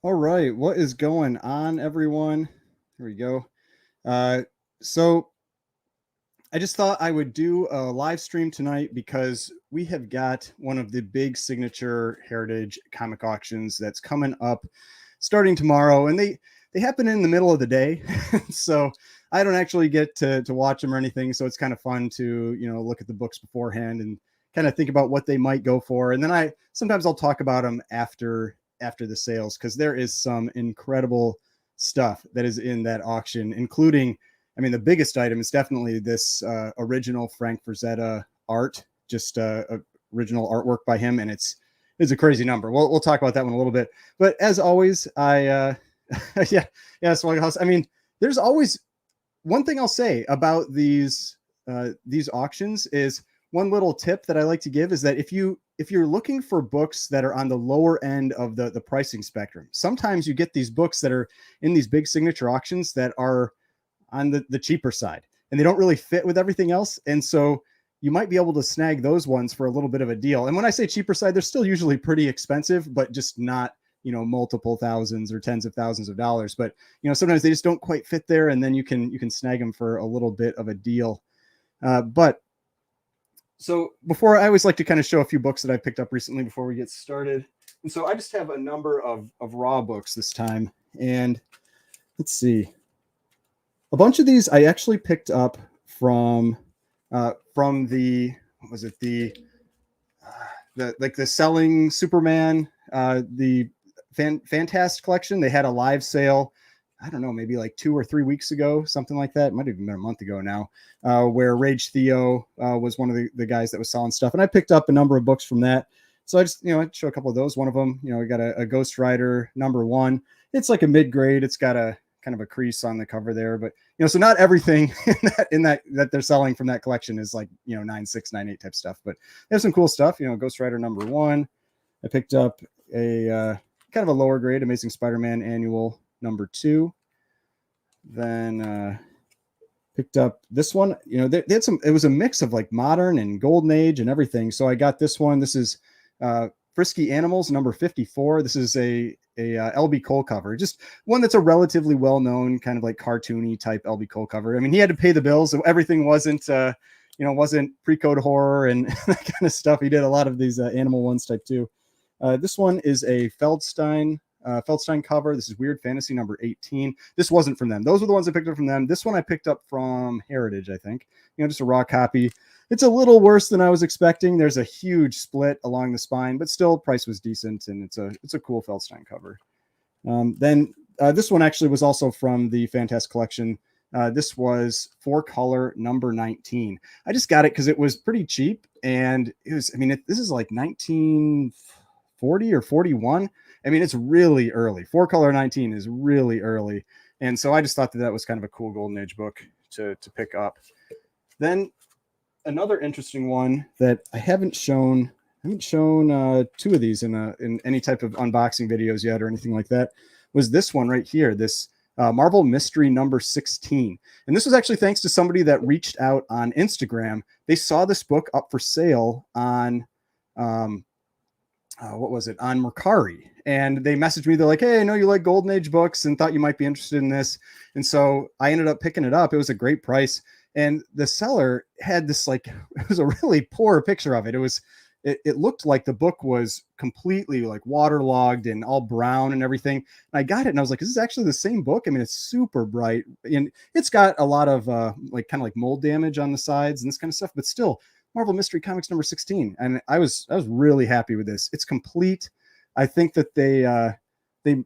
All right, what is going on, everyone? Here we go. Uh, so I just thought I would do a live stream tonight because we have got one of the big signature heritage comic auctions that's coming up starting tomorrow, and they happen in the middle of the day, so I don't actually get to watch them or anything. So it's kind of fun to look at the books beforehand and kind of think about what they might go for, and then I sometimes I'll talk about them after the sales because there is some incredible stuff that is in that auction, including the biggest item is definitely this original Frank Frazetta art, just original artwork by him, and it's a crazy number. We'll talk about that one a little bit. But as always, yeah. So there's always one thing I'll say about these auctions is one little tip that I like to give is that if you're looking for books that are on the lower end of the pricing spectrum, sometimes you get these books that are in these big signature auctions that are on the cheaper side and they don't really fit with everything else. And so you might be able to snag those ones for a little bit of a deal. And when I say cheaper side, they're still usually pretty expensive, but just not, multiple thousands or tens of thousands of dollars. But, sometimes they just don't quite fit there. And then you can snag them for a little bit of a deal. But so before, I always like to kind of show a few books that I picked up recently before we get started. And so I just have a number of raw books this time. And let's see. A bunch of these I actually picked up from the what was it the Selling Superman the Fantast collection. They had a live sale. I don't know, maybe like 2 or 3 weeks ago, something like that. It might have even been a month ago now, where Rage Theo was one of the guys that was selling stuff, and I picked up a number of books from that. So I just I'd show a couple of those. One of them, we got a Ghost Rider #1. It's like a mid grade. It's got a kind of a crease on the cover there, but so not everything in that they're selling from that collection is like 9.6, 9.8 type stuff, but they have some cool stuff. Ghost Rider #1. I picked up a kind of a lower grade Amazing Spider-Man Annual #2. Then picked up this one. They had some. It was a mix of like modern and golden age and everything. So I got this one. This is Frisky Animals #54. This is a LB Cole cover, just one that's a relatively well-known kind of like cartoony type LB Cole cover. I mean, he had to pay the bills, so everything wasn't wasn't pre-code horror and that kind of stuff. He did a lot of these animal ones type too. This one is a Feldstein cover. This is Weird Fantasy #18. This wasn't from them. Those were the ones I picked up from them. This one I picked up from Heritage, I think. Just a raw copy. It's a little worse than I was expecting. There's a huge split along the spine, but still price was decent, and it's a cool Feldstein cover. Then this one actually was also from the Fantast collection. This was 4-color #19. I just got it because it was pretty cheap, and it was. This is like 1940 or 41. It's really early. 4-color 19 is really early, and so I just thought that was kind of a cool golden age book to pick up. Then another interesting one that I haven't shown 2 of these in any type of unboxing videos yet or anything like that, was this one right here, this Marvel Mystery #16. And this was actually thanks to somebody that reached out on Instagram. They saw this book up for sale on on Mercari, and they messaged me. They're like, hey, I know you like golden age books and thought you might be interested in this. And so I ended up picking it up. It was a great price. And the seller had this, like, it was a really poor picture of it. It looked like the book was completely like waterlogged and all brown and everything. And I got it and I was like, is this actually the same book? It's super bright and it's got a lot of like kind of like mold damage on the sides and this kind of stuff, but still Marvel Mystery Comics #16. And I was really happy with this. It's complete. I think that it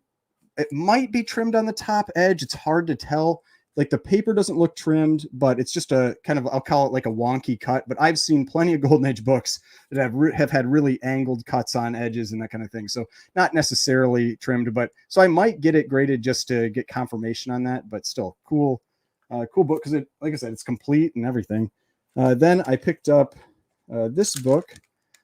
might be trimmed on the top edge. It's hard to tell. Like the paper doesn't look trimmed, but it's just a kind of, I'll call it like a wonky cut. But I've seen plenty of golden age books that have had really angled cuts on edges and that kind of thing. So not necessarily trimmed, but so I might get it graded just to get confirmation on that. But still cool book because like I said, it's complete and everything. Then I picked up this book.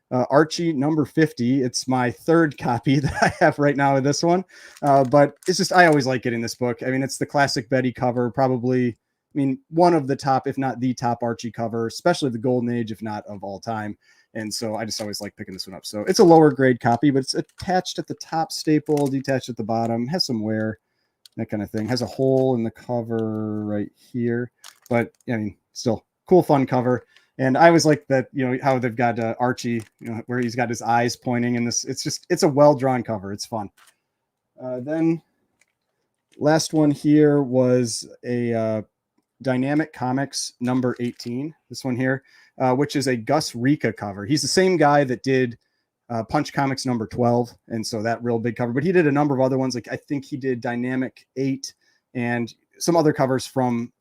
Archie #50. It's my 3rd copy that I have right now of this one. But it's just, I always like getting this book. It's the classic Betty cover, probably, mean, one of the top, if not the top Archie cover, especially the Golden Age, if not of all time. And so I just always like picking this one up. So it's a lower grade copy, but it's attached at the top staple, detached at the bottom, has some wear, that kind of thing. Has a hole in the cover right here, but I mean, still cool, fun cover. And I always like that, you know, how they've got Archie, you know, where he's got his eyes pointing in this. It's a well-drawn cover. It's fun. Then last one here was a Dynamic Comics number 18. This one here, which is a Gus Rika cover. He's the same guy that did Punch Comics number 12. And so that real big cover, but he did a number of other ones. Like I think he did Dynamic 8 and some other covers from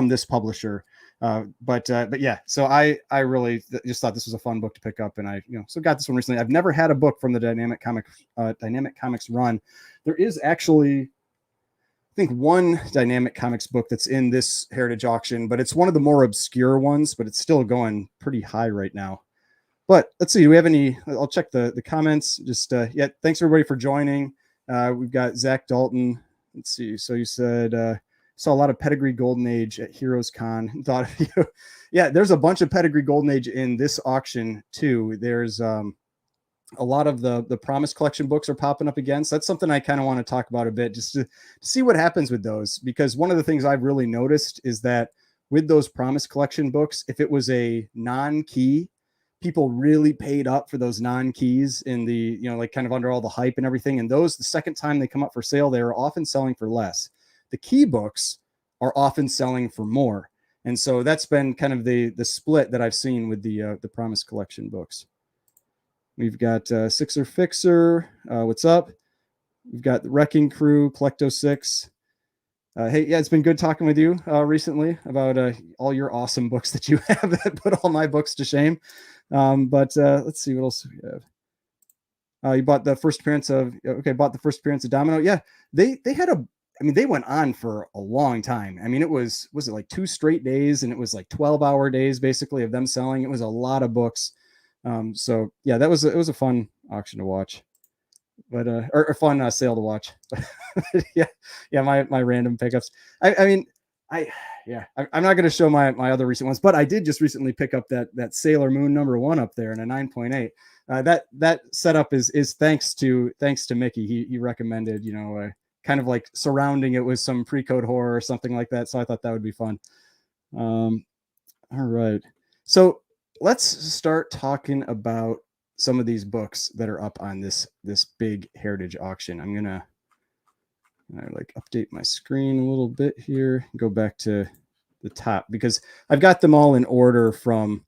this publisher. But yeah, so I really just thought this was a fun book to pick up, and I, you know, so got this one recently. I've never had a book from the Dynamic Comics run. There is actually, I think, one Dynamic Comics book that's in this Heritage auction, but it's one of the more obscure ones, but it's still going pretty high right now. But let's see, do we have any? I'll check the comments. Just yeah, thanks everybody for joining. We've got Zach Dalton. Let's see. So you said saw a lot of Pedigree Golden Age at Heroes Con. Thought of you. Yeah, there's a bunch of Pedigree Golden Age in this auction too. There's a lot of the Promise Collection books are popping up again. So that's something I kind of want to talk about a bit, just to see what happens with those. Because one of the things I've really noticed is that with those Promise Collection books, if it was a non-key, people really paid up for those non-keys in the, you know, like kind of under all the hype and everything. And those, the second time they come up for sale, they are often selling for less. The key books are often selling for more. And so that's been kind of the split that I've seen with the Promise Collection books. We've got Sixer Fixer. What's up? We've got the Wrecking Crew, Collecto 6. Hey, yeah, it's been good talking with you recently about all your awesome books that you have that put all my books to shame. But let's see what else we have. You bought the first appearance of, okay, bought the first appearance of Domino. Yeah, they had a, I mean, they went on for a long time. I mean, it was it like 2 straight days, and it was like 12-hour days basically of them selling. It was a lot of books. So yeah, it was a fun auction to watch, but or a fun sale to watch. yeah, my random pickups. I mean, I'm not going to show my other recent ones, but I did just recently pick up that Sailor Moon number 1 up there in a 9.8. That setup is thanks to Mickey. He recommended, you know, kind of like surrounding it with some pre-code horror or something like that. So I thought that would be fun. All right. So let's start talking about some of these books that are up on this big Heritage auction. I'm going to like update my screen a little bit here, go back to the top, because I've got them all in order from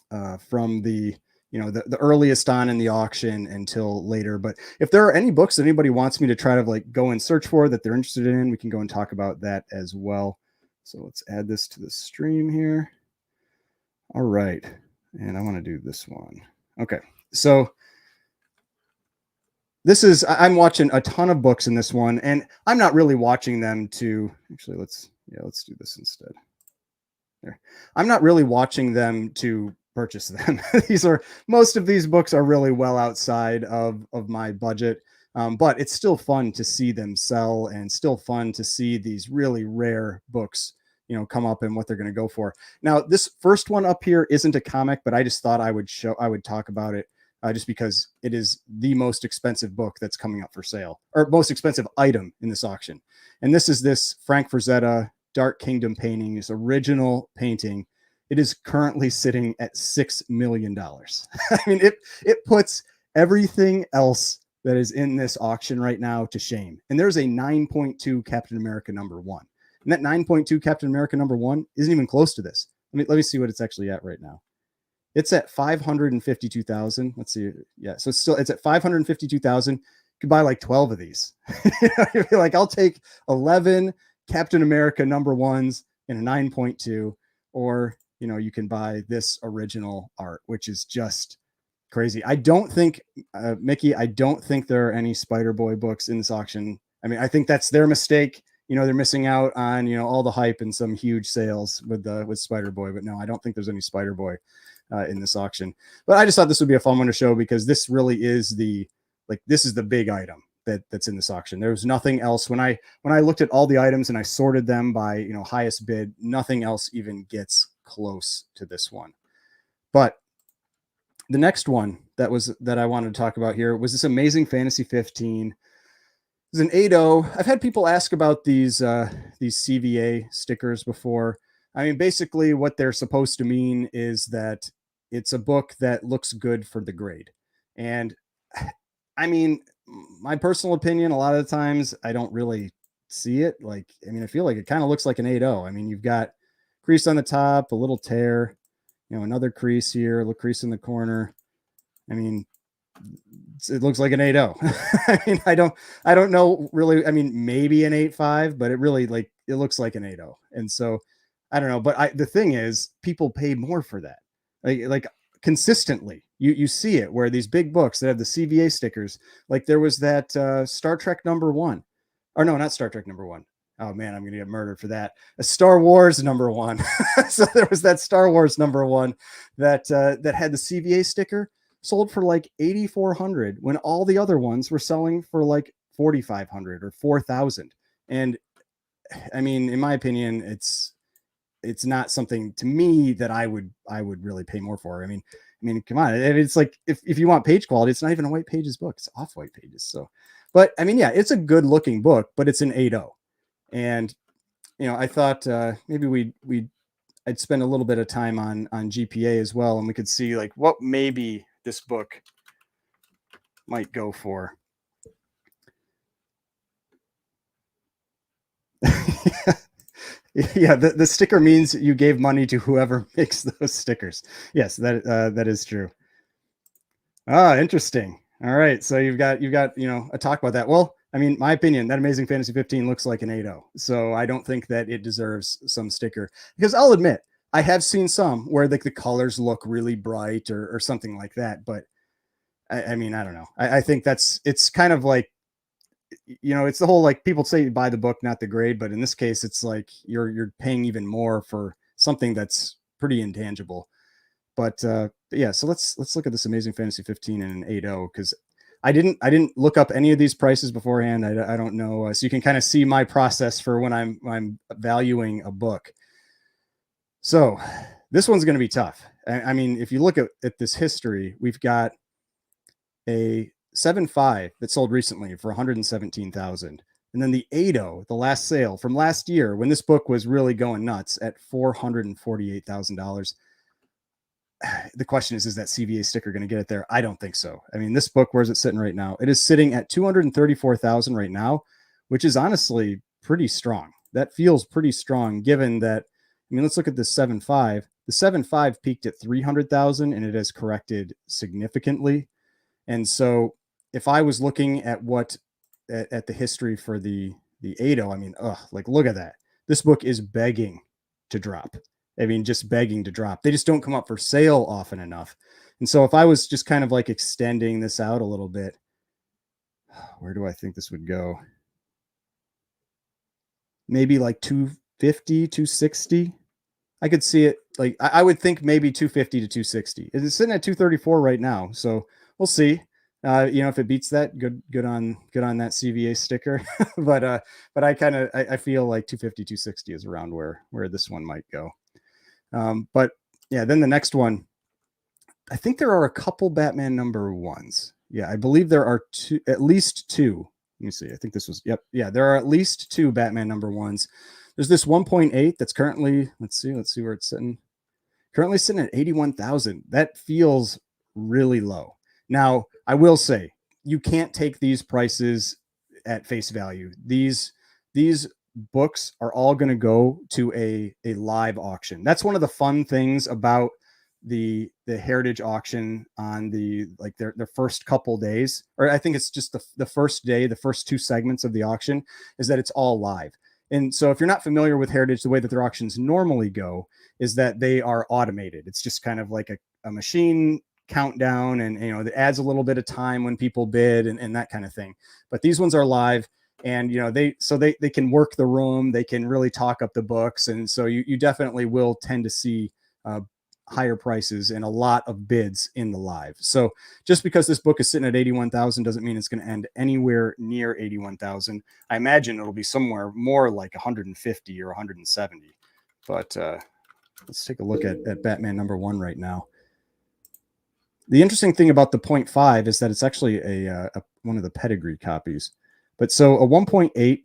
the, you know, the earliest on in the auction until later. But if there are any books that anybody wants me to try to like go and search for that they're interested in, we can go and talk about that as well. So let's add this to the stream here. All right. And I want to do this one. Okay. So this is, I'm watching a ton of books in this one, and I'm not really watching them to, actually, let's do this instead. There. I'm not really watching them to purchase them. Most of these books are really well outside of my budget, but it's still fun to see them sell, and still fun to see these really rare books, you know, come up and what they're going to go for. Now, this first one up here isn't a comic, but I just thought I would talk about it just because it is the most expensive book that's coming up for sale, or most expensive item in this auction. And this is this Frank Frazetta Dark Kingdom painting, this original painting. It is currently sitting at $6 million. I mean, it puts everything else that is in this auction right now to shame. And there's a 9.2 Captain America number 1. And that 9.2 Captain America number 1 isn't even close to this. Let me see what it's actually at right now. It's at 552,000. Let's see. Yeah, so it's at 552,000. You could buy like 12 of these. You'd be like, I'll take 11 Captain America number 1s in a 9.2, or, you know, you can buy this original art, which is just crazy. I don't think, Mickey, I don't think there are any Spider-Boy books in this auction. I mean, I think that's their mistake. You know, they're missing out on, you know, all the hype and some huge sales with Spider-Boy, but no, I don't think there's any Spider-Boy in this auction. But I just thought this would be a fun one to show, because this really is this is the big item that's in this auction. There was nothing else. When I looked at all the items and I sorted them by, you know, highest bid, nothing else even gets close to this one. But the next one that I wanted to talk about here was this Amazing Fantasy 15. It's an 8.0. I've had people ask about these CVA stickers before. I mean, basically what they're supposed to mean is that it's a book that looks good for the grade. And I mean, my personal opinion, a lot of the times I don't really see it. Like, I mean, I feel like it kind of looks like an 8.0. I mean, you've got crease on the top, a little tear, you know, another crease here, a little crease in the corner. I mean, it looks like an 8.0. I mean, I don't know really. I mean, maybe an 8.5, but it really, like, it looks like an 8.0. And so I don't know, but the thing is, people pay more for that. Like consistently, you see it where these big books that have the CVA stickers, like there was that Star Trek #1, or no, not Star Trek #1. Oh man, I'm gonna get murdered for that. A Star Wars #1. So there was that Star Wars #1 that that had the CVA sticker, sold for like 8,400 when all the other ones were selling for like 4,500 or 4,000. And I mean, in my opinion, it's not something to me that I would really pay more for. I mean, come on. It's like, if you want page quality, it's not even a white pages book. It's off white pages. So, but I mean, yeah, it's a good looking book, but it's an 8.0. And, you know, I thought maybe I'd spend a little bit of time on GPA as well. And we could see like what maybe this book might go for. Yeah, the sticker means you gave money to whoever makes those stickers. Yes, that is true. Ah, interesting. All right, so you've got, you know, a talk about that. Well, I mean, my opinion, that Amazing Fantasy 15 looks like an 8.0. So I don't think that it deserves some sticker, because I'll admit I have seen some where like the colors look really bright or something like that. But I mean, I don't know. I think it's kind of like, you know, it's the whole, like, people say buy the book, not the grade, but in this case, it's like you're paying even more for something that's pretty intangible. But yeah, so let's look at this Amazing Fantasy 15 and an 8.0, because I didn't look up any of these prices beforehand. I don't know, so you can kind of see my process for when I'm valuing a book. So this one's going to be tough. I mean, if you look at this history, we've got a 7.5 that sold recently for 117,000. And then the 8.0, the last sale from last year when this book was really going nuts, at $448,000. The question is that CVA sticker going to get it there? I don't think so. I mean, this book, where's it sitting right now? It is sitting at 234,000 right now, which is honestly pretty strong. That feels pretty strong, given that, I mean, let's look at the 7.5. The 7.5 peaked at 300,000 and it has corrected significantly. And so if I was looking at at the history for the 8.0, I mean, like, look at that. This book is begging to drop. I mean, just begging to drop. They just don't come up for sale often enough. And so if I was just kind of like extending this out a little bit, where do I think this would go? Maybe like 250, 260. I could see it. Like, I would think maybe 250 to 260. It's sitting at 234 right now. So we'll see. You know, if it beats that, good on that CVA sticker. but I feel like 250, 260 is around where this one might go. But yeah, then the next one, I think there are a couple Batman #1s. Yeah, I believe there are at least two. Let me see. I think this was, yep. Yeah, there are at least two Batman #1s. There's this 1.8 that's currently, let's see where it's sitting. Currently sitting at 81,000. That feels really low. Now, I will say, you can't take these prices at face value. These books are all going to go to a live auction. That's one of the fun things about the heritage auction on their first couple days, or I think it's just the first day, the first two segments of the auction, is that it's all live. And so if you're not familiar with heritage, the way that their auctions normally go is that they are automated. It's just kind of like a machine countdown, and you know, it adds a little bit of time when people bid and that kind of thing. But these ones are live, and you know, they can work the room, they can really talk up the books, and so you definitely will tend to see higher prices and a lot of bids in the live. So just because this book is sitting at 81,000 doesn't mean it's going to end anywhere near 81,000. I imagine it'll be somewhere more like 150 or 170. But let's take a look at Batman #1 right now. The interesting thing about the 0.5 is that it's actually a one of the pedigree copies. But so a 1.8.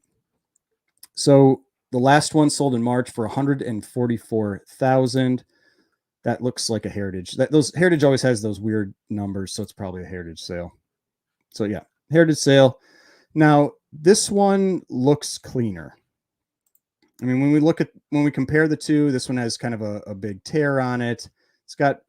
So the last one sold in March for 144,000. That looks like a Heritage. Those Heritage always has those weird numbers, so it's probably a Heritage sale. So yeah, Heritage sale. Now this one looks cleaner. I mean, when we compare the two, this one has kind of a big tear on it. It's got,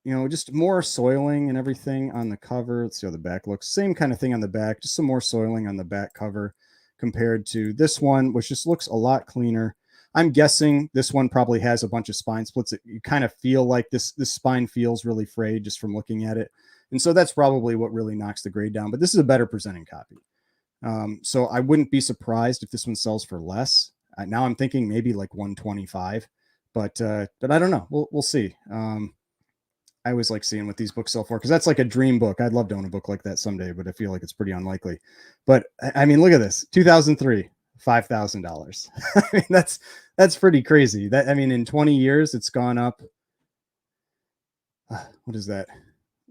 just more soiling and everything on the cover. Let's see how the back looks. Same kind of thing on the back, just some more soiling on the back cover compared to this one, which just looks a lot cleaner. I'm guessing this one probably has a bunch of spine splits. You kind of feel like this spine feels really frayed just from looking at it. And so that's probably what really knocks the grade down. But this is a better presenting copy. So I wouldn't be surprised if this one sells for less. Now I'm thinking maybe like 125, but I don't know. We'll see. I always like seeing what these books sell for, because that's like a dream book. I'd love to own a book like that someday, but I feel like it's pretty unlikely. But I mean, look at this, 2003, $5,000. I mean, that's pretty crazy. In 20 years, it's gone up. What is that?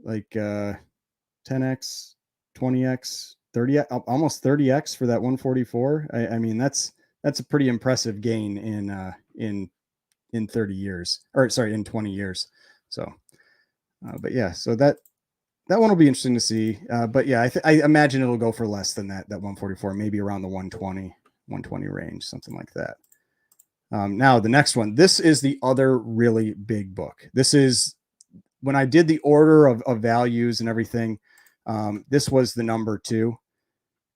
Like 10x, 20x, 30x, almost 30x for that 144. I mean, that's a pretty impressive gain in 30 years, or sorry, in 20 years. So. But yeah, so that one will be interesting to see. But yeah, I imagine it'll go for less than that 144, maybe around the 120 range, something like that. Now the next one, this is the other really big book. This is, when I did the order of values and everything, this was the #2,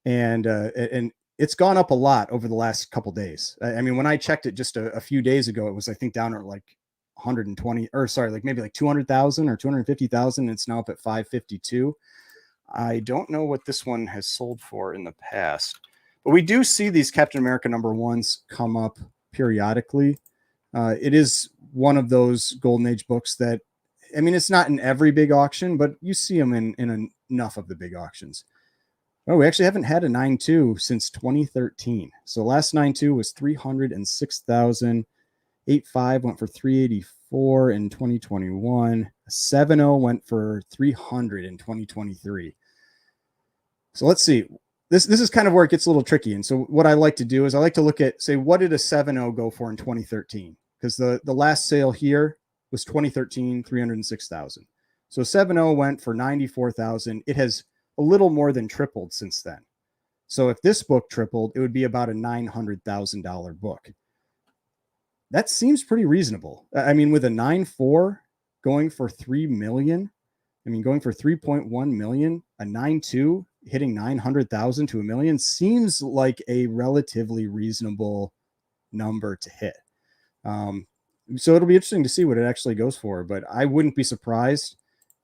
and it's gone up a lot over the last couple days. I mean, when I checked it just a few days ago, it was, I think, down at like 120, or sorry, like maybe like 200,000 or 250,000. It's now up at 552. I don't know what this one has sold for in the past, but we do see these Captain America #1s come up periodically. It is one of those Golden Age books that, I mean, it's not in every big auction, but you see them in enough of the big auctions. Oh, we actually haven't had a 9.2 since 2013. So last 9.2 was 306,000. 8.5 went for 384 in 2021. 7.0 went for 300 in 2023. So let's see. This is kind of where it gets a little tricky. And so what I like to do is I like to look at, say, what did a 7.0 go for in 2013? Because the last sale here was 2013, 306,000. So 7.0 went for 94,000. It has a little more than tripled since then. So if this book tripled, it would be about a $900,000 book. That seems pretty reasonable. I mean, with a 9.4 going for 3 million, I mean, going for 3.1 million, a 9.2 hitting 900,000 to $1 million seems like a relatively reasonable number to hit. So it'll be interesting to see what it actually goes for, but I wouldn't be surprised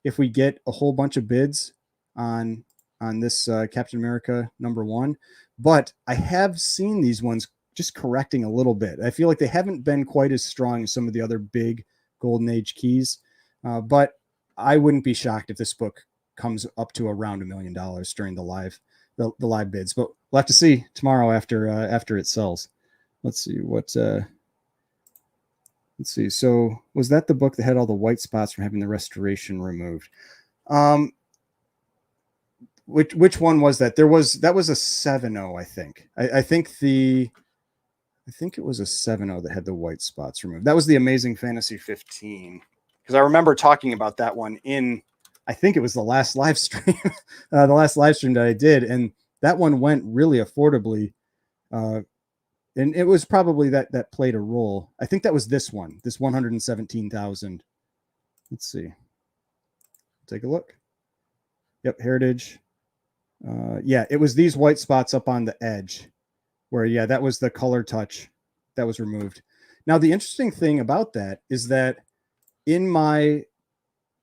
if we get a whole bunch of bids on this Captain America #1. But I have seen these ones just correcting a little bit. I feel like they haven't been quite as strong as some of the other big Golden Age keys, but I wouldn't be shocked if this book comes up to around $1 million during the live bids. But we'll have to see tomorrow after it sells. Let's see what. Let's see. So was that the book that had all the white spots from having the restoration removed? Which one was that? That was a 7.0, I think. I think it was a 7.0 that had the white spots removed. That was the Amazing Fantasy 15, because I remember talking about that one in, I think it was the last live stream, that I did, and that one went really affordably, and it was probably that played a role. I think that was this one, this 117,000. Let's see. Take a look. Yep, Heritage. Yeah, it was these white spots up on the edge. Where, yeah, that was the color touch that was removed. Now, the interesting thing about that is that in my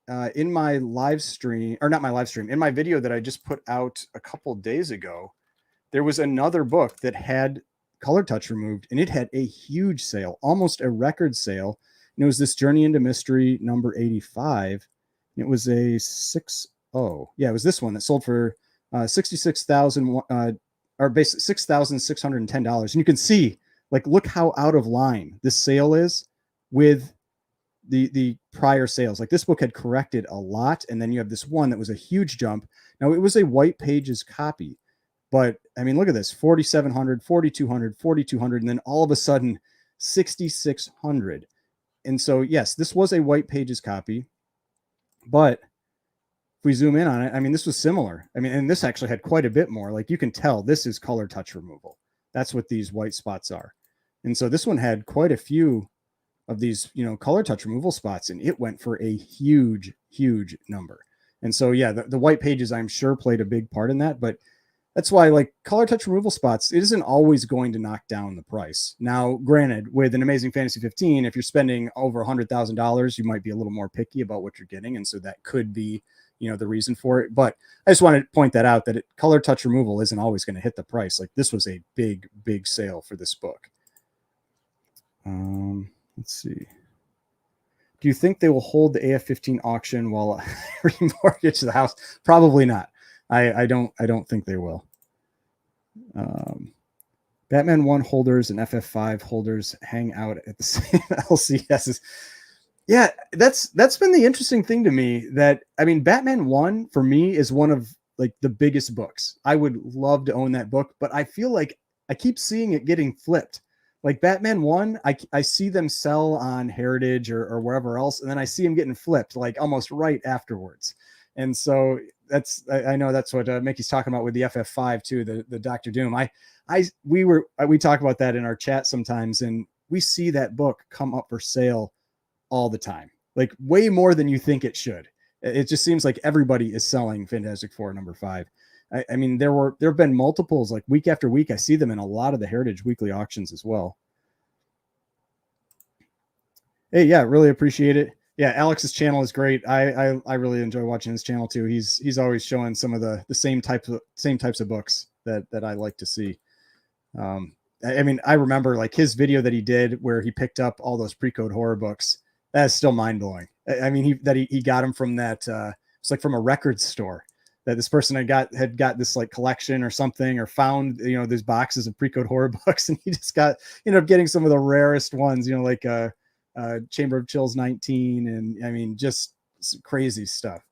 live stream, or not my live stream, in my video that I just put out a couple days ago, there was another book that had color touch removed, and it had a huge sale, almost a record sale. And it was this Journey into Mystery number 85. And it was a 6.0. Yeah, it was this one that sold for 66,000 or basically $6,610. And you can see, like, look how out of line this sale is with the prior sales. Like, this book had corrected a lot, and then you have this one that was a huge jump. Now, it was a white pages copy, but I mean, look at this: 4,700, 4,200, 4,200, and then all of a sudden 6,600. And so, yes, this was a white pages copy, but if we zoom in on it, I mean, this was similar. I mean, and this actually had quite a bit more. Like, you can tell this is color touch removal. That's what these white spots are. And so this one had quite a few of these, color touch removal spots, and it went for a huge, huge number. And so, yeah, the white pages, I'm sure, played a big part in that, but that's why, like, color touch removal spots, it isn't always going to knock down the price. Now, granted, with an Amazing Fantasy 15, if you're spending over $100,000, you might be a little more picky about what you're getting. And so that could be, the reason for it. But I just wanted to point that out, that color touch removal isn't always going to hit the price. Like, this was a big, big sale for this book. Let's see. Do you think they will hold the AF-15 auction while remortgage the house? Probably not. I don't think they will. Batman 1 holders and FF5 holders hang out at the same LCSs. Yeah, that's been the interesting thing to me. That, I mean, Batman 1 for me is one of, like, the biggest books. I would love to own that book, but I feel like I keep seeing it getting flipped. Like, Batman 1, I see them sell on Heritage or wherever else, and then I see them getting flipped, like, almost right afterwards. And so I know that's what Mickey's talking about with the FF5 too, the Dr. Doom. We talk about that in our chat sometimes, and we see that book come up for sale all the time, like way more than you think it should. It just seems like everybody is selling Fantastic Four number 5. I mean, there have been multiples, like, week after week. I see them in a lot of the Heritage weekly auctions as well. Hey, yeah, really appreciate it. Yeah, Alex's channel is great. I really enjoy watching his channel too. He's always showing some of the same types of books that I like to see. I mean, I remember, like, his video that he did where he picked up all those pre-code horror books. That is still mind blowing. I mean, he got them from that. It's like from a record store that this person had got this, like, collection or something, or found, these boxes of pre-code horror books, and he just ended up getting some of the rarest ones, like Chamber of Chills 19, and I mean, just crazy stuff.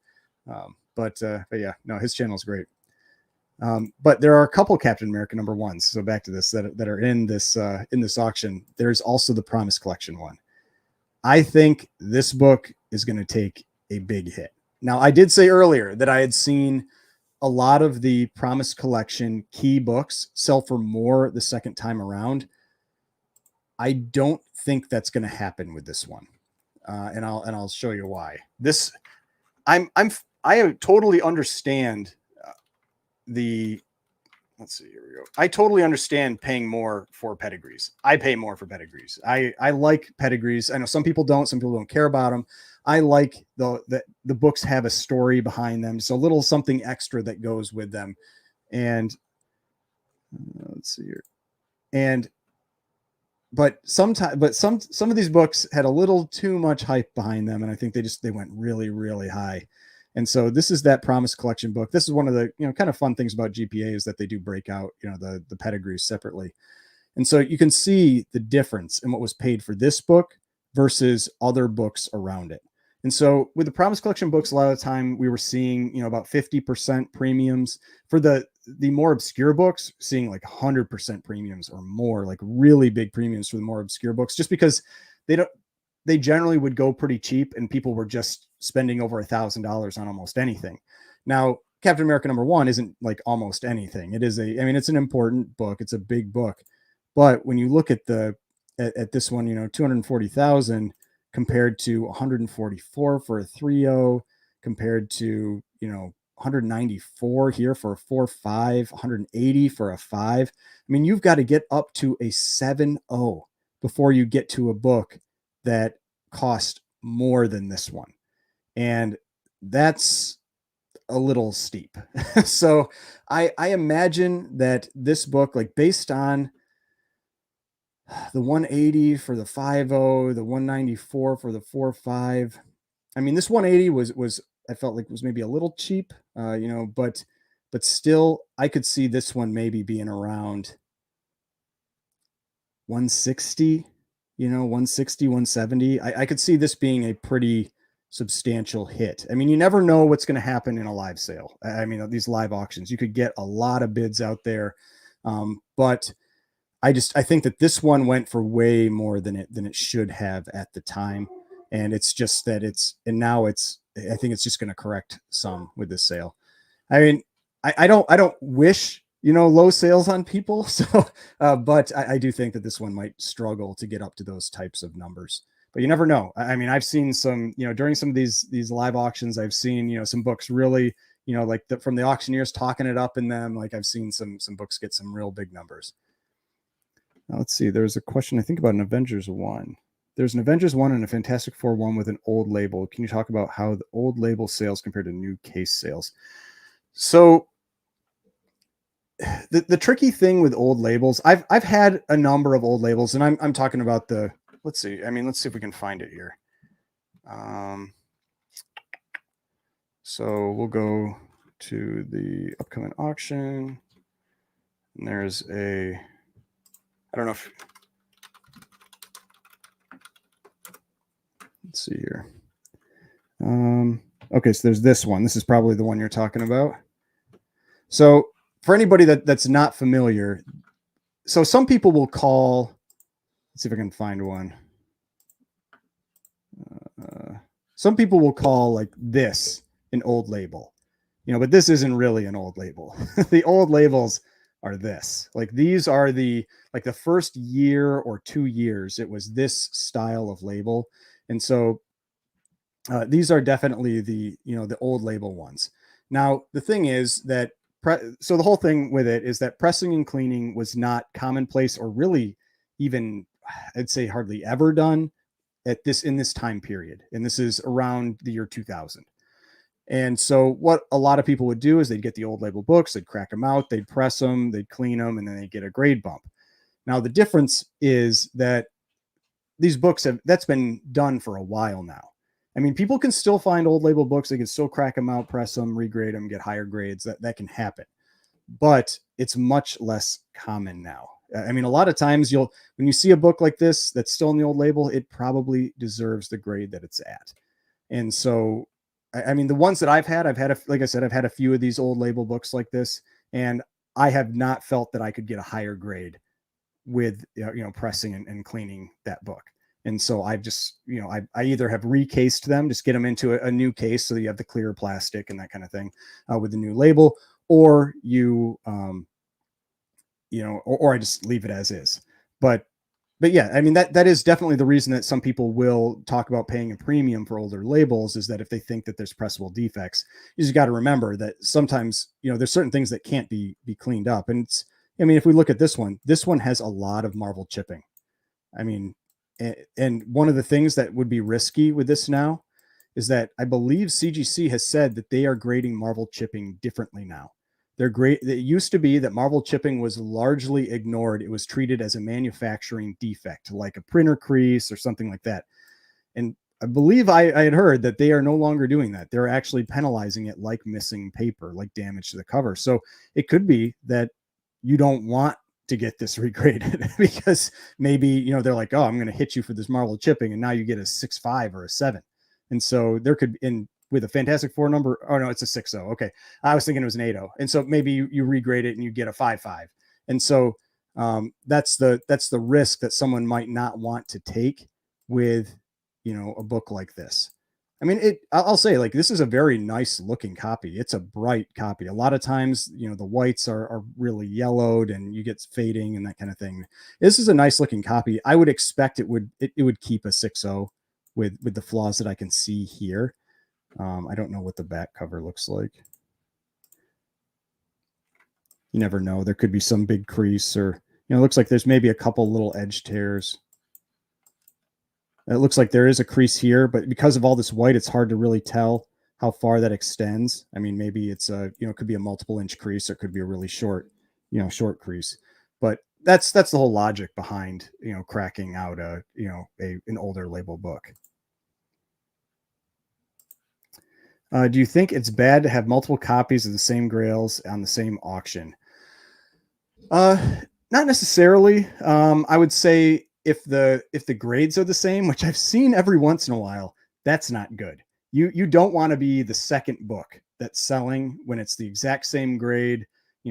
But yeah, no, his channel is great. But there are a couple Captain America number 1s. So back to this, that are in this auction. There's also the Promise Collection one. I think this book is going to take a big hit. Now, I did say earlier that I had seen a lot of the Promise Collection key books sell for more the second time around. I don't think that's going to happen with this one, and I'll show you why. This, I totally understand let's see, here we go. I totally understand paying more for pedigrees. I pay more for pedigrees. I like pedigrees. I know some people don't. Some people don't care about them. I like the books have a story behind them, so a little something extra that goes with them. And let's see here. But some of these books had a little too much hype behind them, and I think they went really, really high. And so this is that Promise Collection book. This is one of the kind of fun things about GPA, is that they do break out the pedigrees separately. And so you can see the difference in what was paid for this book versus other books around it. And so with the Promise Collection books, a lot of the time we were seeing about 50% premiums. For the more obscure books, seeing like 100% premiums or more, like really big premiums for the more obscure books, just because they generally would go pretty cheap, and people were just spending over $1,000 on almost anything. Now, Captain America number 1 isn't like almost anything. It is it's an important book. It's a big book. But when you look at this one, 240,000 compared to 144 for a 3.0, compared to, 194 here for a 4.5, 180 for a 5. I mean, you've got to get up to a 7.0 before you get to a book that cost more than this one. And that's a little steep. So I imagine that this book, like, based on the 180 for the 5.0, the 194 for the 4.5. I mean, this 180 was I felt like was maybe a little cheap, but still I could see this one maybe being around 160, 160, 170. I could see this being a pretty substantial hit. I mean, you never know what's going to happen in a live sale. I mean, these live auctions, you could get a lot of bids out there. But I think that this one went for way more than it should have at the time. And it's just that I think it's just going to correct some with this sale. I mean, I don't wish, low sales on people. So, but I do think that this one might struggle to get up to those types of numbers, but you never know. I mean, I've seen some, during some of these live auctions, I've seen, some books really, like from the auctioneers talking it up in them. Like I've seen some books get some real big numbers. Now, let's see. There's a question, I think, about an Avengers 1. There's an Avengers 1 and a Fantastic Four 1 with an old label. Can you talk about how the old label sales compared to new case sales? So the tricky thing with old labels, I've had a number of old labels, and I'm talking about let's see. I mean, let's see if we can find it here. So we'll go to the upcoming auction, and there's I don't know if, let's see here. Okay, so there's this one. This is probably the one you're talking about. So for anybody that's not familiar, so some people will call, let's see if I can find one. Some people will call like this an old label, but this isn't really an old label. The old labels are this. Like these are the first year or 2 years, it was this style of label. And so these are definitely the old label ones. Now, the thing is that so the whole thing with it is that pressing and cleaning was not commonplace or really even, I'd say, hardly ever done in this time period. And this is around the year 2000. And so what a lot of people would do is they'd get the old label books, they'd crack them out, they'd press them, they'd clean them, and then they'd get a grade bump. Now, the difference is that these books that's been done for a while now. I mean, people can still find old label books. They can still crack them out, press them, regrade them, get higher grades. That can happen, but it's much less common now. I mean, a lot of times when you see a book like this that's still in the old label, it probably deserves the grade that it's at. And so, I mean, the ones that I've had, like I said, I've had a few of these old label books like this, and I have not felt that I could get a higher grade with, pressing and cleaning that book. And so I've just, I either have recased them, just get them into a new case so you have the clear plastic and that kind of thing with the new label, or or I just leave it as is. But yeah, I mean, that is definitely the reason that some people will talk about paying a premium for older labels, is that if they think that there's pressable defects, you just got to remember that sometimes, there's certain things that can't be cleaned up. And I mean, if we look at this one has a lot of marble chipping. I mean, and one of the things that would be risky with this now is that I believe CGC has said that they are grading marble chipping differently now. They're great. It used to be that marble chipping was largely ignored. It was treated as a manufacturing defect, like a printer crease or something like that. And I believe I had heard that they are no longer doing that. They're actually penalizing it like missing paper, like damage to the cover. So it could be that you don't want to get this regraded because maybe, they're like, oh, I'm going to hit you for this marble chipping. And now you get a 6.5 or a 7. And so there could, with a Fantastic Four number, oh no, it's a 6.0. Okay. I was thinking it was an 8.0. And so maybe you regrade it and you get a 5.5. And so that's the risk that someone might not want to take with, a book like this. I mean, I'll say, like, this is a very nice looking copy. It's a bright copy. A lot of times, the whites are really yellowed and you get fading and that kind of thing. This is a nice looking copy. I would expect it would keep a 6.0 with the flaws that I can see here. I don't know what the back cover looks like. You never know. There could be some big crease, or, it looks like there's maybe a couple little edge tears. It looks like there is a crease here, but because of all this white, it's hard to really tell how far that extends. I mean, maybe it's it could be a multiple inch crease, or it could be a really short, short crease. But that's the whole logic behind, cracking out an older label book. Do you think it's bad to have multiple copies of the same Grails on the same auction? Uh, Not necessarily. I would say if the grades are the same, which I've seen every once in a while, that's not good. You don't want to be the second book that's selling when it's the exact same grade,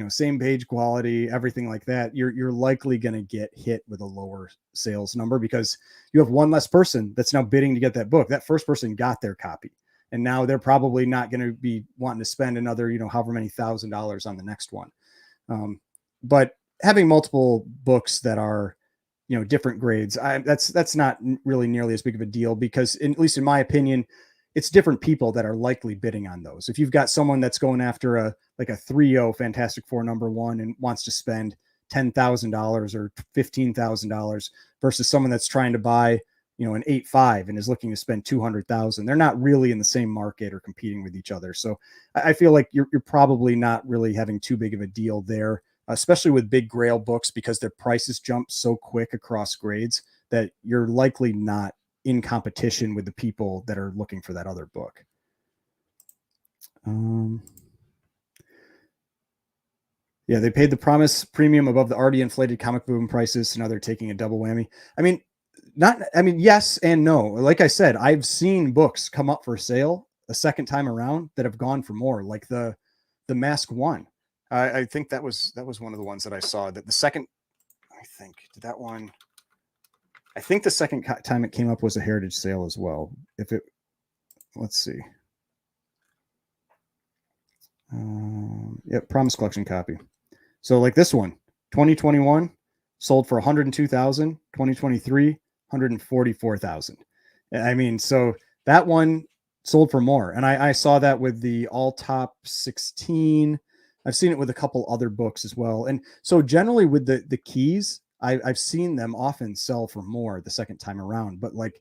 same page quality, everything like that. You're likely going to get hit with a lower sales number because you have one less person that's now bidding to get that book. That first person got their copy, and now they're probably not going to be wanting to spend another, however many $1,000 on the next one. But having multiple books that are, different grades, that's not really nearly as big of a deal because, at least in my opinion, it's different people that are likely bidding on those. If you've got someone that's going after a 3.0 Fantastic Four #1 and wants to spend $10,000 or $15,000 versus someone that's trying to buy, an 8.5 and is looking to spend 200,000, they're not really in the same market or competing with each other. So I feel like you're probably not really having too big of a deal there, especially with big Grail books, because their prices jump so quick across grades that you're likely not in competition with the people that are looking for that other book. Yeah, they paid the promise premium above the already inflated comic boom prices, so now they're taking a double whammy. I mean, yes and no. Like I said, I've seen books come up for sale a second time around that have gone for more, like the Mask One. I think that was one of the ones that I saw. That the second, I think, did that one. I think the second time it came up was a heritage sale as well. Let's see. Yep, Promise Collection copy. So like this one, 2021 sold for 102,000, 2023 144,000. I mean, so that one sold for more, and I saw that with the All Top 16. I've seen it with a couple other books as well, and so generally with the keys, I've seen them often sell for more the second time around. But like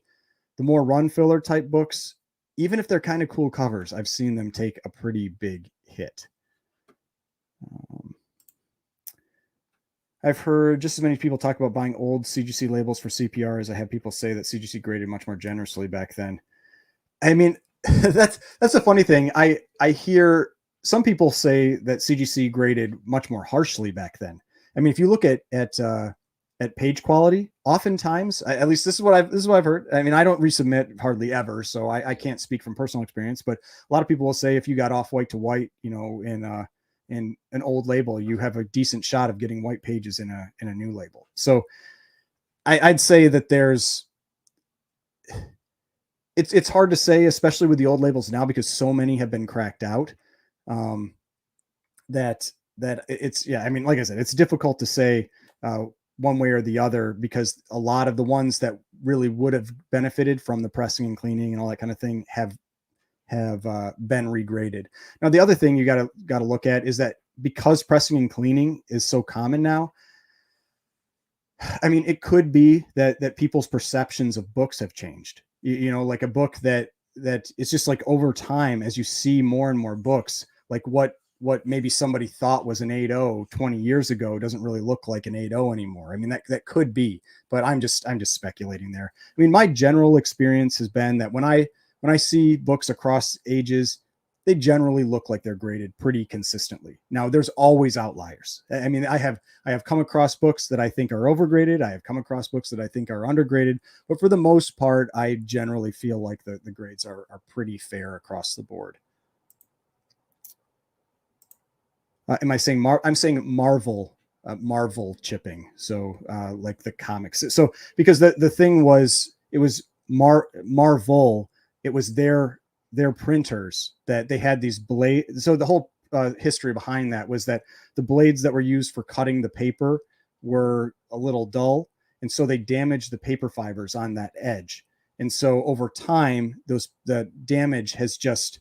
the more run filler type books, even if they're kind of cool covers, I've seen them take a pretty big hit. I've heard just as many people talk about buying old CGC labels for CPR as I have people say that CGC graded much more generously back then. I mean, that's a funny thing. I hear some people say that CGC graded much more harshly back then. I mean, if you look at page quality, oftentimes, at least this is what I've heard. I mean, I don't resubmit hardly ever, so I can't speak from personal experience. But a lot of people will say if you got off white to white, in an old label, you have a decent shot of getting white pages in a new label. So I'd say that it's hard to say, especially with the old labels now, because so many have been cracked out. That it's, yeah, I mean, like I said, it's difficult to say one way or the other, because a lot of the ones that really would have benefited from the pressing and cleaning and all that kind of thing have been regraded. Now, the other thing you got to look at is that because pressing and cleaning is so common now, I mean, it could be that people's perceptions of books have changed. Like a book that it's just like over time, as you see more and more books, like what maybe somebody thought was an 8.0 20 years ago doesn't really look like an 8.0 anymore. I mean, that could be, but I'm just speculating there. I mean, my general experience has been that when I see books across ages, they generally look like they're graded pretty consistently. Now, there's always outliers. I mean, I have come across books that I think are overgraded. I have come across books that I think are undergraded. But for the most part, I generally feel like the grades are pretty fair across the board. Am I saying I'm saying Marvel, Marvel chipping. So like the comics. So because the thing was, it was Marvel. It was their printers that they had these blades. So the whole history behind that was that the blades that were used for cutting the paper were a little dull, and so they damaged the paper fibers on that edge. And so over time, the damage has just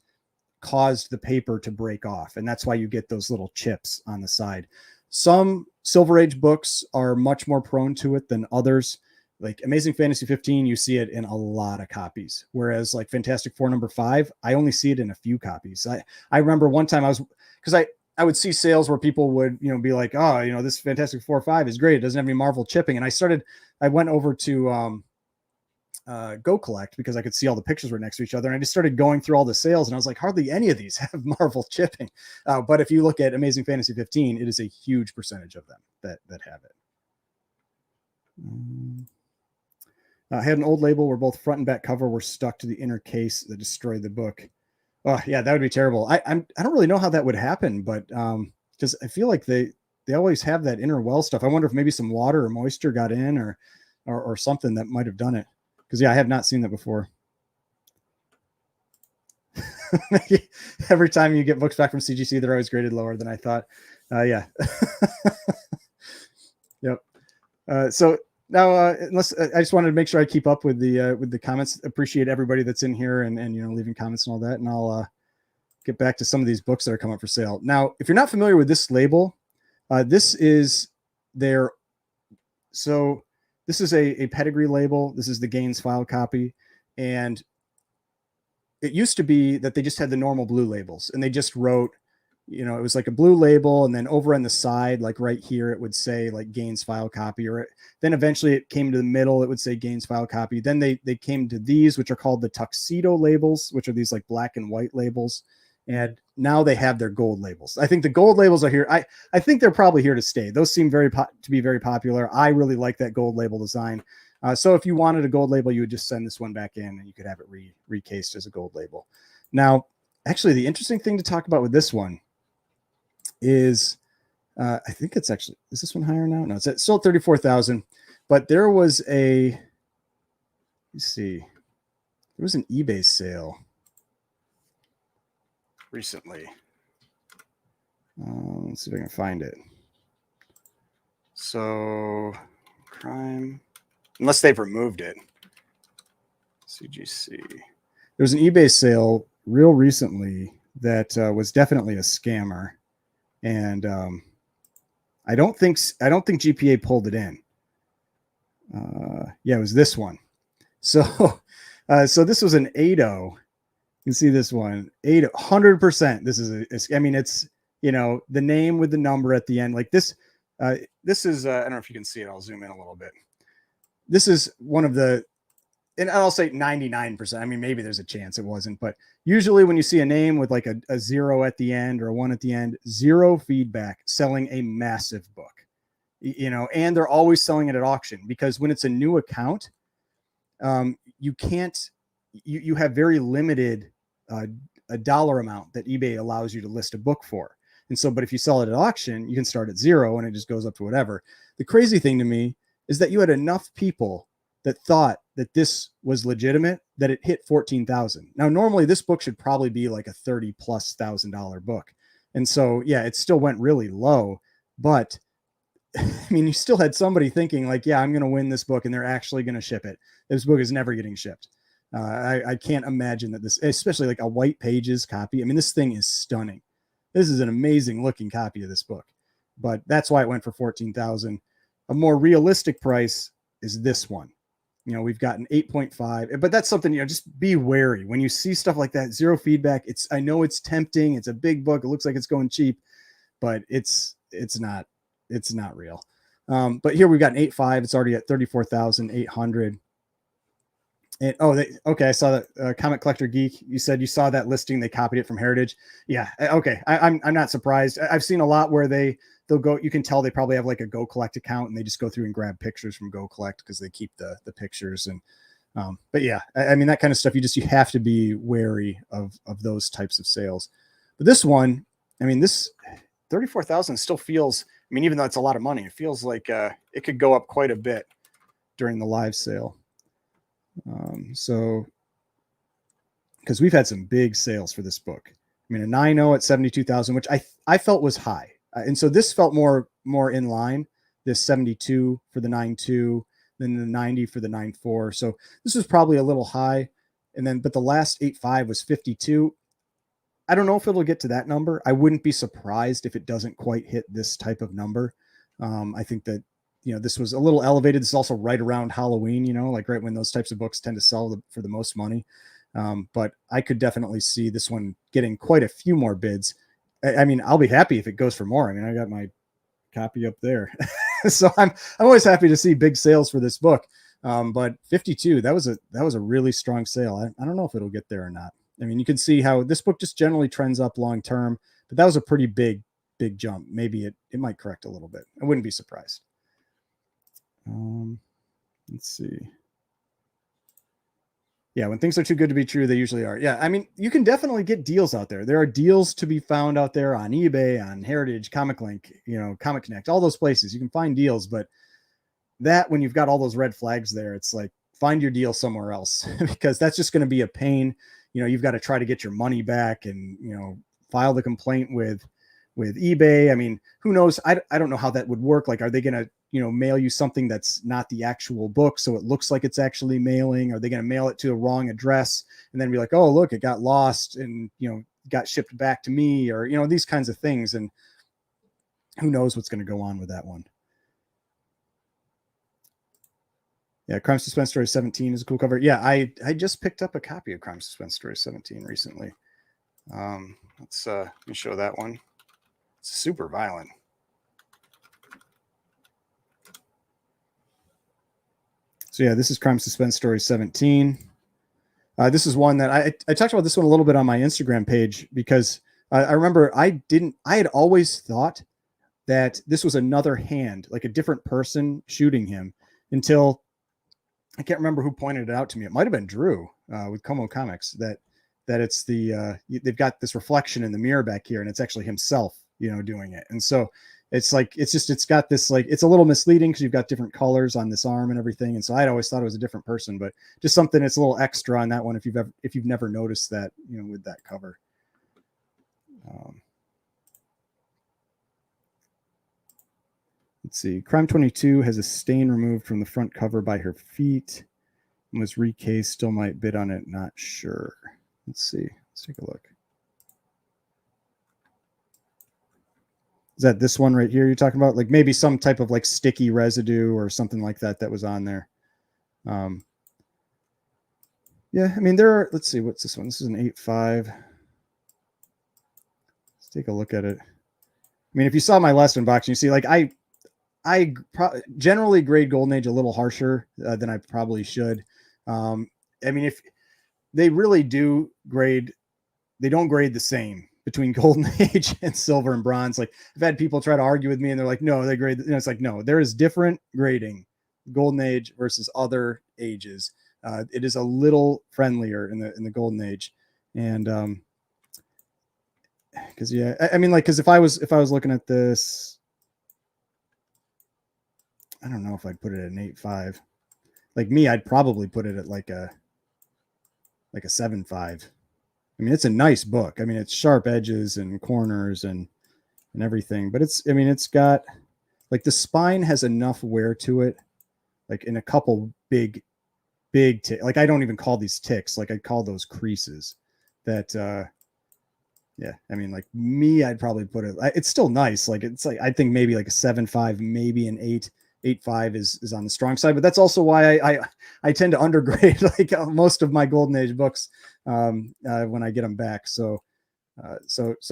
caused the paper to break off, and that's why you get those little chips on the side. Some Silver Age books are much more prone to it than others. Like Amazing Fantasy 15, you see it in a lot of copies. Whereas like Fantastic Four #5, I only see it in a few copies. I remember one time because I would see sales where people would, be like, oh, this Fantastic Four 5 is great. It doesn't have any Marvel chipping. And I went over to Go Collect because I could see all the pictures were next to each other. And I just started going through all the sales and I was like, hardly any of these have Marvel chipping. But if you look at Amazing Fantasy 15, it is a huge percentage of them that have it. I had an old label where both front and back cover were stuck to the inner case that destroyed the book. Oh yeah, that would be terrible. I don't really know how that would happen, but because I feel like they always have that inner well stuff. I wonder if maybe some water or moisture got in or something that might have done it. Because yeah, I have not seen that before. Every time you get books back from CGC, they're always graded lower than I thought. Yeah. Yep. So now, unless I just wanted to make sure I keep up with the comments. Appreciate everybody that's in here and leaving comments and all that. And I'll get back to some of these books that are coming up for sale. Now, if you're not familiar with this label, this is their this is a pedigree label. This is the Gaines file copy. And it used to be that they just had the normal blue labels and they just wrote, it was like a blue label. And then over on the side, like right here, it would say like Gaines file copy, then eventually it came to the middle. It would say Gaines file copy. Then they came to these, which are called the tuxedo labels, which are these like black and white labels. And now they have their gold labels. I think the gold labels are here. I think they're probably here to stay. Those seem to be very popular. I really like that gold label design. So if you wanted a gold label, you would just send this one back in and you could have it recased as a gold label. Now, actually, the interesting thing to talk about with this one is, I think it's actually, is this one higher now? No, it's still 34,000, but there was let's see, there was an eBay sale recently. Let's see if I can find it. So crime, unless they've removed it. CGC. There was an eBay sale real recently that was definitely a scammer. And I don't think GPA pulled it in. Yeah, it was this one. So this was an 8.0. You can see this one, 100%. This is I mean, it's, the name with the number at the end. Like this is, I don't know if you can see it. I'll zoom in a little bit. This is one of the, and I'll say 99%. I mean, maybe there's a chance it wasn't, but usually when you see a name with like a 0 at the end or a 1 at the end, zero feedback, selling a massive book, and they're always selling it at auction because when it's a new account, you can't, you have very limited a dollar amount that eBay allows you to list a book for. And so, but if you sell it at auction, you can start at 0 and it just goes up to whatever. The crazy thing to me is that you had enough people that thought that this was legitimate that it hit 14,000. Now, normally this book should probably be like a $30,000+ book. And so, yeah, it still went really low, but I mean, you still had somebody thinking like, yeah, I'm going to win this book and they're actually going to ship it. This book is never getting shipped. I can't imagine that this, especially like a white pages copy. I mean, this thing is stunning. This is an amazing looking copy of this book, but that's why it went for 14,000. A more realistic price is this one. We've got an 8.5, but that's something, just be wary when you see stuff like that. Zero feedback. I know it's tempting. It's a big book. It looks like it's going cheap, but it's not real. But here we've got an 8.5. It's already at 34,800. And okay, I saw that Comic Collector Geek. You said you saw that listing. They copied it from Heritage. Yeah, okay. I'm not surprised. I've seen a lot where they'll go. You can tell they probably have like a Go Collect account, and they just go through and grab pictures from Go Collect because they keep the pictures. And but yeah, I mean that kind of stuff. You have to be wary of those types of sales. But this one, I mean, this 34,000 still feels. I mean, even though it's a lot of money, it feels like it could go up quite a bit during the live sale. So, because we've had some big sales for this book. I mean, a 9.0 at 72,000, which I felt was high, and so this felt more in line. This 72 for the 9.2, then the 90 for the 9.4. So this was probably a little high, but the last 8.5 was 52. I don't know if it'll get to that number. I wouldn't be surprised if it doesn't quite hit this type of number. I think that. This was a little elevated. This is also right around Halloween, like right when those types of books tend to sell for the most money. But I could definitely see this one getting quite a few more bids. I mean, I'll be happy if it goes for more. I mean, I got my copy up there. So I'm always happy to see big sales for this book. But 52, that was a really strong sale. I don't know if it'll get there or not. I mean, you can see how this book just generally trends up long term, but that was a pretty big jump. Maybe it might correct a little bit. I wouldn't be surprised. Let's see. Yeah, when things are too good to be true, they usually are. Yeah, I mean, you can definitely get deals out there. There are deals to be found out there on eBay, on Heritage, Comic Link, Comic Connect, all those places. You can find deals, but that when you've got all those red flags there, it's like find your deal somewhere else because that's just going to be a pain. You've got to try to get your money back and, file the complaint with eBay. I mean, who knows? I don't know how that would work. Like, are they going to, mail you something that's not the actual book, so it looks like it's actually mailing? Are they going to mail it to a wrong address and then be like, oh, look, it got lost and, got shipped back to me, or, these kinds of things. And who knows what's going to go on with that one. Yeah, Crime Suspense Story 17 is a cool cover. Yeah, I just picked up a copy of Crime Suspense Story 17 recently. Let me show that one. It's super violent. So yeah, this is Crime Suspense Story 17. This is one that I talked about this one a little bit on my Instagram page because I remember I had always thought that this was another hand, like a different person shooting him, until I can't remember who pointed it out to me. It might have been Drew with Como Comics that it's they've got this reflection in the mirror back here, and it's actually himself, doing it. And so it's like it's got this, like, it's a little misleading because you've got different colors on this arm and everything. And so I'd always thought it was a different person, but just something that's a little extra on that one if you've never noticed that, with that cover. Let's see. Crime 22 has a stain removed from the front cover by her feet. Was recased, still might bid on it, not sure. Let's see. Let's take a look. Is that this one right here you're talking about? Like maybe some type of like sticky residue or something like that was on there. Yeah, I mean, let's see, what's this one? This is an 8.5. Let's take a look at it. I mean, if you saw my last unboxing, you see, like, I generally grade Golden Age a little harsher than I probably should. I mean, if they really do grade, they don't grade the same between Golden Age and Silver and Bronze. Like, I've had people try to argue with me and they're like, no, they grade, it's like, no, there is different grading, Golden Age versus other ages. It is a little friendlier in the Golden Age. And, cause yeah, I mean, like, cause if I was looking at this, I don't know if I'd put it at an 8.5. Like me, I'd probably put it at like a 7.5. I mean, it's a nice book. I mean, it's sharp edges and corners and everything, but it's got, like, the spine has enough wear to it, like in a couple big like, I don't even call these ticks, like I call those creases that, yeah, I mean, like me, I'd probably put it, it's still nice. Like, it's like, I think maybe like a 7.5, maybe an 8.5 is on the strong side, but that's also why I tend to undergrade like most of my Golden Age books when I get them back. So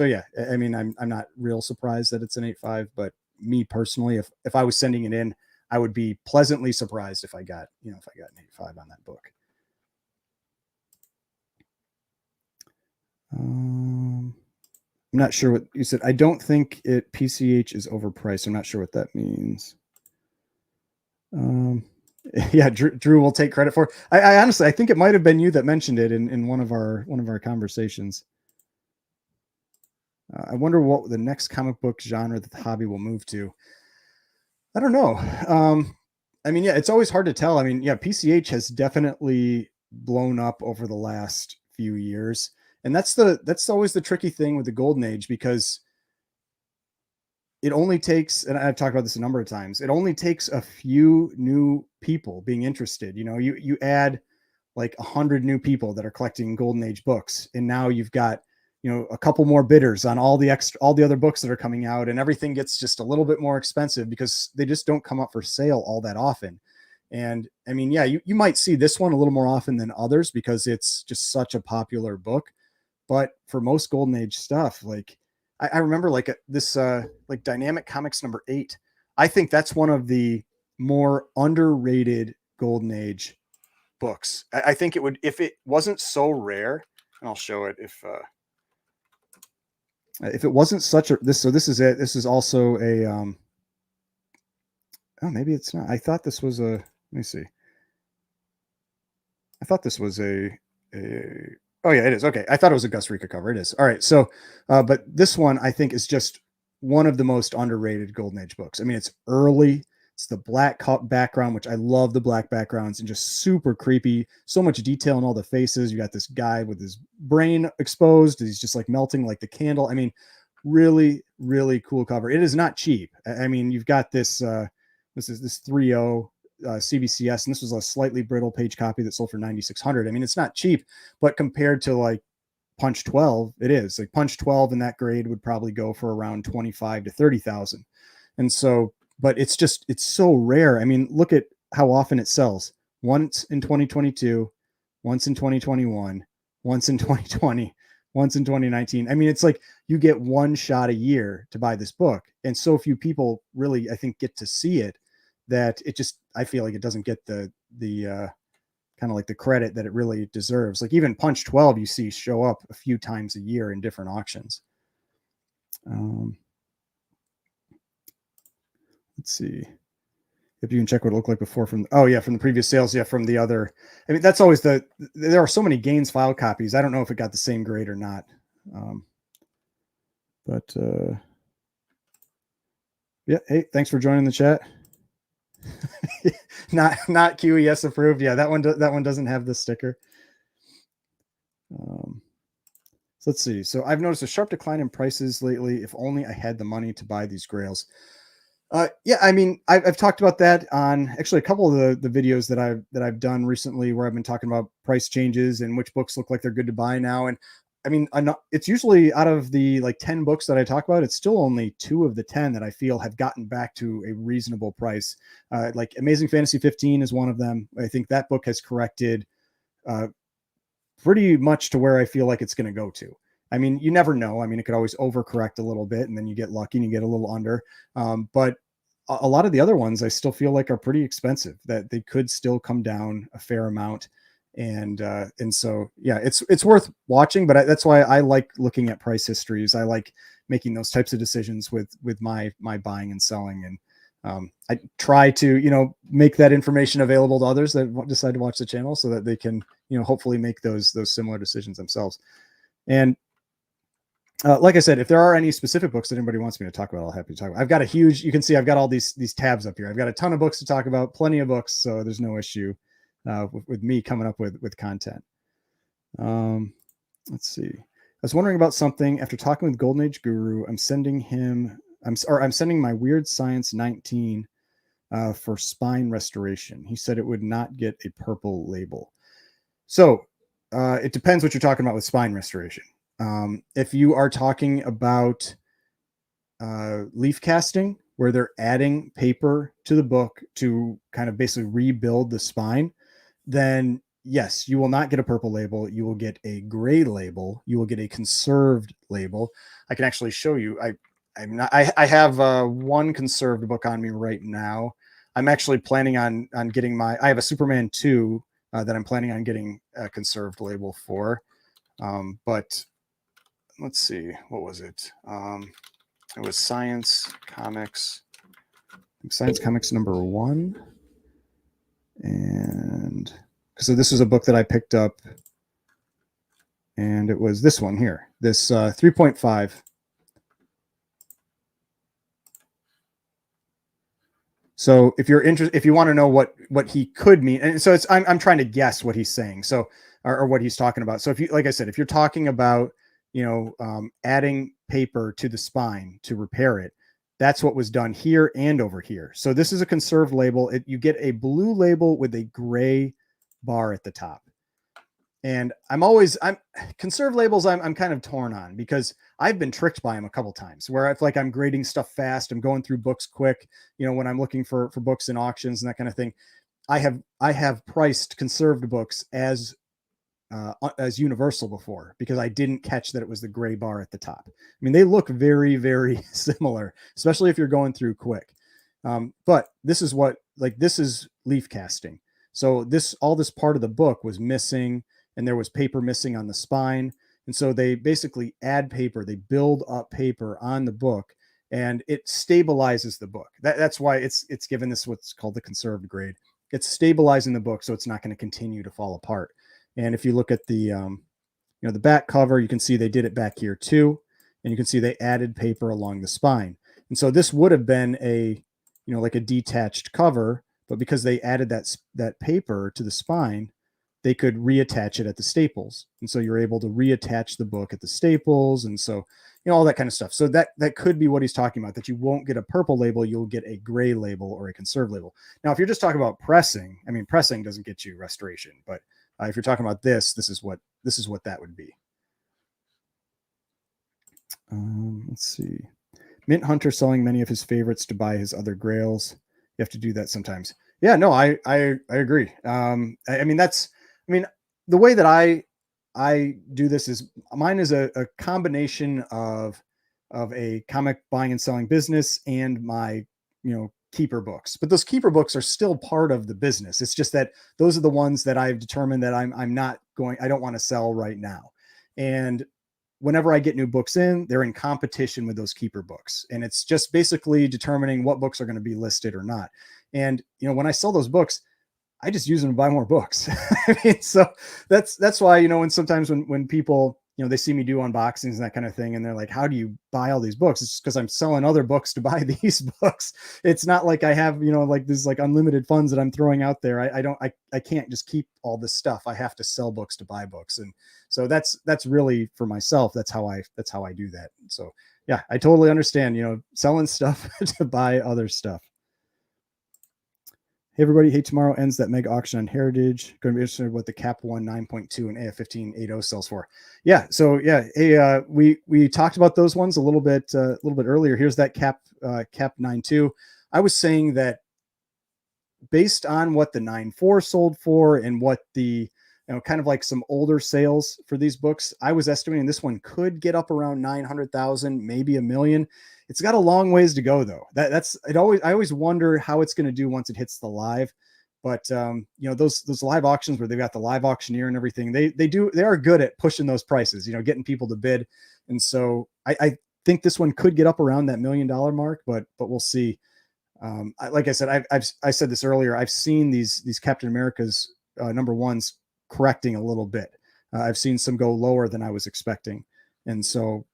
yeah, I mean, I'm not real surprised that it's an 8.5, but me personally, if I was sending it in, I would be pleasantly surprised if I got an 8.5 on that book. I'm not sure what you said. I don't think PCH is overpriced. I'm not sure what that means. Yeah, Drew will take credit for it. I honestly, I think it might have been you that mentioned it in one of our conversations. I wonder what the next comic book genre that the hobby will move to. I don't know. I mean, yeah, it's always hard to tell. I mean, yeah, PCH has definitely blown up over the last few years. And that's always the tricky thing with the Golden Age, because it only takes, and I've talked about this a number of times, it only takes a few new people being interested. You add like 100 new people that are collecting Golden Age books, and now you've got, a couple more bidders on all the other books that are coming out, and everything gets just a little bit more expensive because they just don't come up for sale all that often. And I mean, yeah, you might see this one a little more often than others because it's just such a popular book. But for most Golden Age stuff, like, I remember like this like Dynamic Comics #8. I think that's one of the more underrated Golden Age books. I think it would, if it wasn't so rare, and I'll show it if it wasn't such a this. So this is it. This is also a oh, maybe it's not. I thought this was a. Let me see. I thought this was a. Oh yeah, it is. Okay, I thought it was a Gus Rica cover. It is. All right. So, but this one I think is just one of the most underrated Golden Age books. I mean, it's early. It's the black background, which I love the black backgrounds, and just super creepy. So much detail in all the faces. You got this guy with his brain exposed. He's just like melting like the candle. I mean, really, really cool cover. It is not cheap. I mean, you've got this. This is this 3.0 CBCS, and this was a slightly brittle page copy that sold for 9,600. I mean, it's not cheap, but compared to like Punch 12, it is. Like Punch 12 in that grade would probably go for around 25 to 30,000. And so, but it's just, it's so rare. I mean, look at how often it sells. Once in 2022, once in 2021, once in 2020, once in 2019. I mean, it's like you get one shot a year to buy this book. And so few people really, I think, get to see it, that it just, I feel like it doesn't get the kind of like the credit that it really deserves. Like even Punch 12, you see show up a few times a year in different auctions. Let's see if you can check what it looked like before from, oh yeah, from the previous sales. Yeah. From the other, I mean, that's always there are so many Gaines file copies. I don't know if it got the same grade or not. But yeah. Hey, thanks for joining the chat. not QES approved. Yeah, that one doesn't have the sticker. So let's see. So I've noticed a sharp decline in prices lately. If only I had the money to buy these Grails. Yeah, I mean, I've talked about that on actually a couple of the videos that I've done recently, where I've been talking about price changes and which books look like they're good to buy now. And I mean, it's usually out of the like 10 books that I talk about, it's still only 2 of the 10 that I feel have gotten back to a reasonable price. Like Amazing Fantasy 15 is one of them. I think that book has corrected pretty much to where I feel like it's going to go to. I mean, you never know. I mean, it could always overcorrect a little bit, and then you get lucky and you get a little under. But a lot of the other ones I still feel like are pretty expensive, that they could still come down a fair amount. And so, yeah, it's worth watching, but that's why I like looking at price histories. I like making those types of decisions with my buying and selling. And I try to, make that information available to others that decide to watch the channel, so that they can, hopefully make those similar decisions themselves. And like I said, if there are any specific books that anybody wants me to talk about, I'll happy to talk about. I've got you can see I've got all these tabs up here. I've got a ton of books to talk about, plenty of books. So there's no issue with me coming up with content. Let's see. I was wondering about something. After talking with Golden Age Guru, I'm sending my Weird Science 19 for spine restoration. He said it would not get a purple label. So it depends what you're talking about with spine restoration. If you are talking about leaf casting, where they're adding paper to the book to kind of basically rebuild the spine, then yes, you will not get a purple label. You will get a gray label. You will get a conserved label. I can actually show you. I have one conserved book on me right now. I'm actually planning on getting I have a Superman 2 that I'm planning on getting a conserved label for. But let's see, what was it? It was Science Comics. Science Comics #1. And so this was a book that I picked up, and it was this one here, this 3.5. So if you're interested, if you want to know what he could mean, and so I'm trying to guess what he's saying. So, or what he's talking about. So if you, like I said, if you're talking about, adding paper to the spine to repair it, that's what was done here and over here. So this is a conserved label. You get a blue label with a gray bar at the top. And I'm conserved labels. I'm kind of torn on, because I've been tricked by them a couple times, where I feel like I'm grading stuff fast. I'm going through books quick, when I'm looking for books in auctions and that kind of thing. I have priced conserved books as as universal before, because I didn't catch that it was the gray bar at the top. I mean, they look very, very similar, especially if you're going through quick. But this is this is leaf casting. So all this part of the book was missing, and there was paper missing on the spine. And so they basically add paper, they build up paper on the book, and it stabilizes the book. That's why it's given this what's called the conserved grade. It's stabilizing the book so it's not going to continue to fall apart. And if you look at the the back cover, you can see they did it back here too, and you can see they added paper along the spine. And so this would have been a like a detached cover, but because they added that paper to the spine, they could reattach it at the staples. And so you're able to reattach the book at the staples. And so, all that kind of stuff. So that could be what he's talking about, that you won't get a purple label, you'll get a gray label or a conserved label. Now, if you're just talking about pressing, I mean, pressing doesn't get you restoration, but if you're talking about this is what that would be. Let's see. Mint Hunter selling many of his favorites to buy his other grails. You have to do that sometimes. Yeah, no, I agree. I mean, the way that I do this is mine is a combination of a comic buying and selling business and my, keeper books. But those keeper books are still part of the business. It's just that those are the ones that I've determined that I don't want to sell right now. And whenever I get new books in, they're in competition with those keeper books. And it's just basically determining what books are going to be listed or not. And, when I sell those books, I just use them to buy more books. I mean, so that's why, when sometimes when people, they see me do unboxings and that kind of thing, and they're like, how do you buy all these books? It's just because I'm selling other books to buy these books. It's not like I have, these unlimited funds that I'm throwing out there. I can't just keep all this stuff. I have to sell books to buy books. And so that's really for myself. That's how I do that. So yeah, I totally understand, selling stuff to buy other stuff. Hey everybody, hey, tomorrow ends that mega auction on Heritage. Going to be interested in what the Cap 1 9.2 and AF 1580 sells for. Yeah, so yeah, hey, we talked about those ones a little bit earlier. Here's that Cap 9.2. I was saying that based on what the 9.4 sold for and what the kind of like some older sales for these books, I was estimating this one could get up around 900,000, maybe $1 million. It's got a long ways to go though. I always wonder how it's going to do once it hits the live. But those live auctions where they've got the live auctioneer and everything, they are good at pushing those prices, getting people to bid. And so I think this one could get up around that $1 million mark, but we'll see. Like I said, I said this earlier, I've seen these Captain America's #1s correcting a little bit. I've seen some go lower than I was expecting. And so,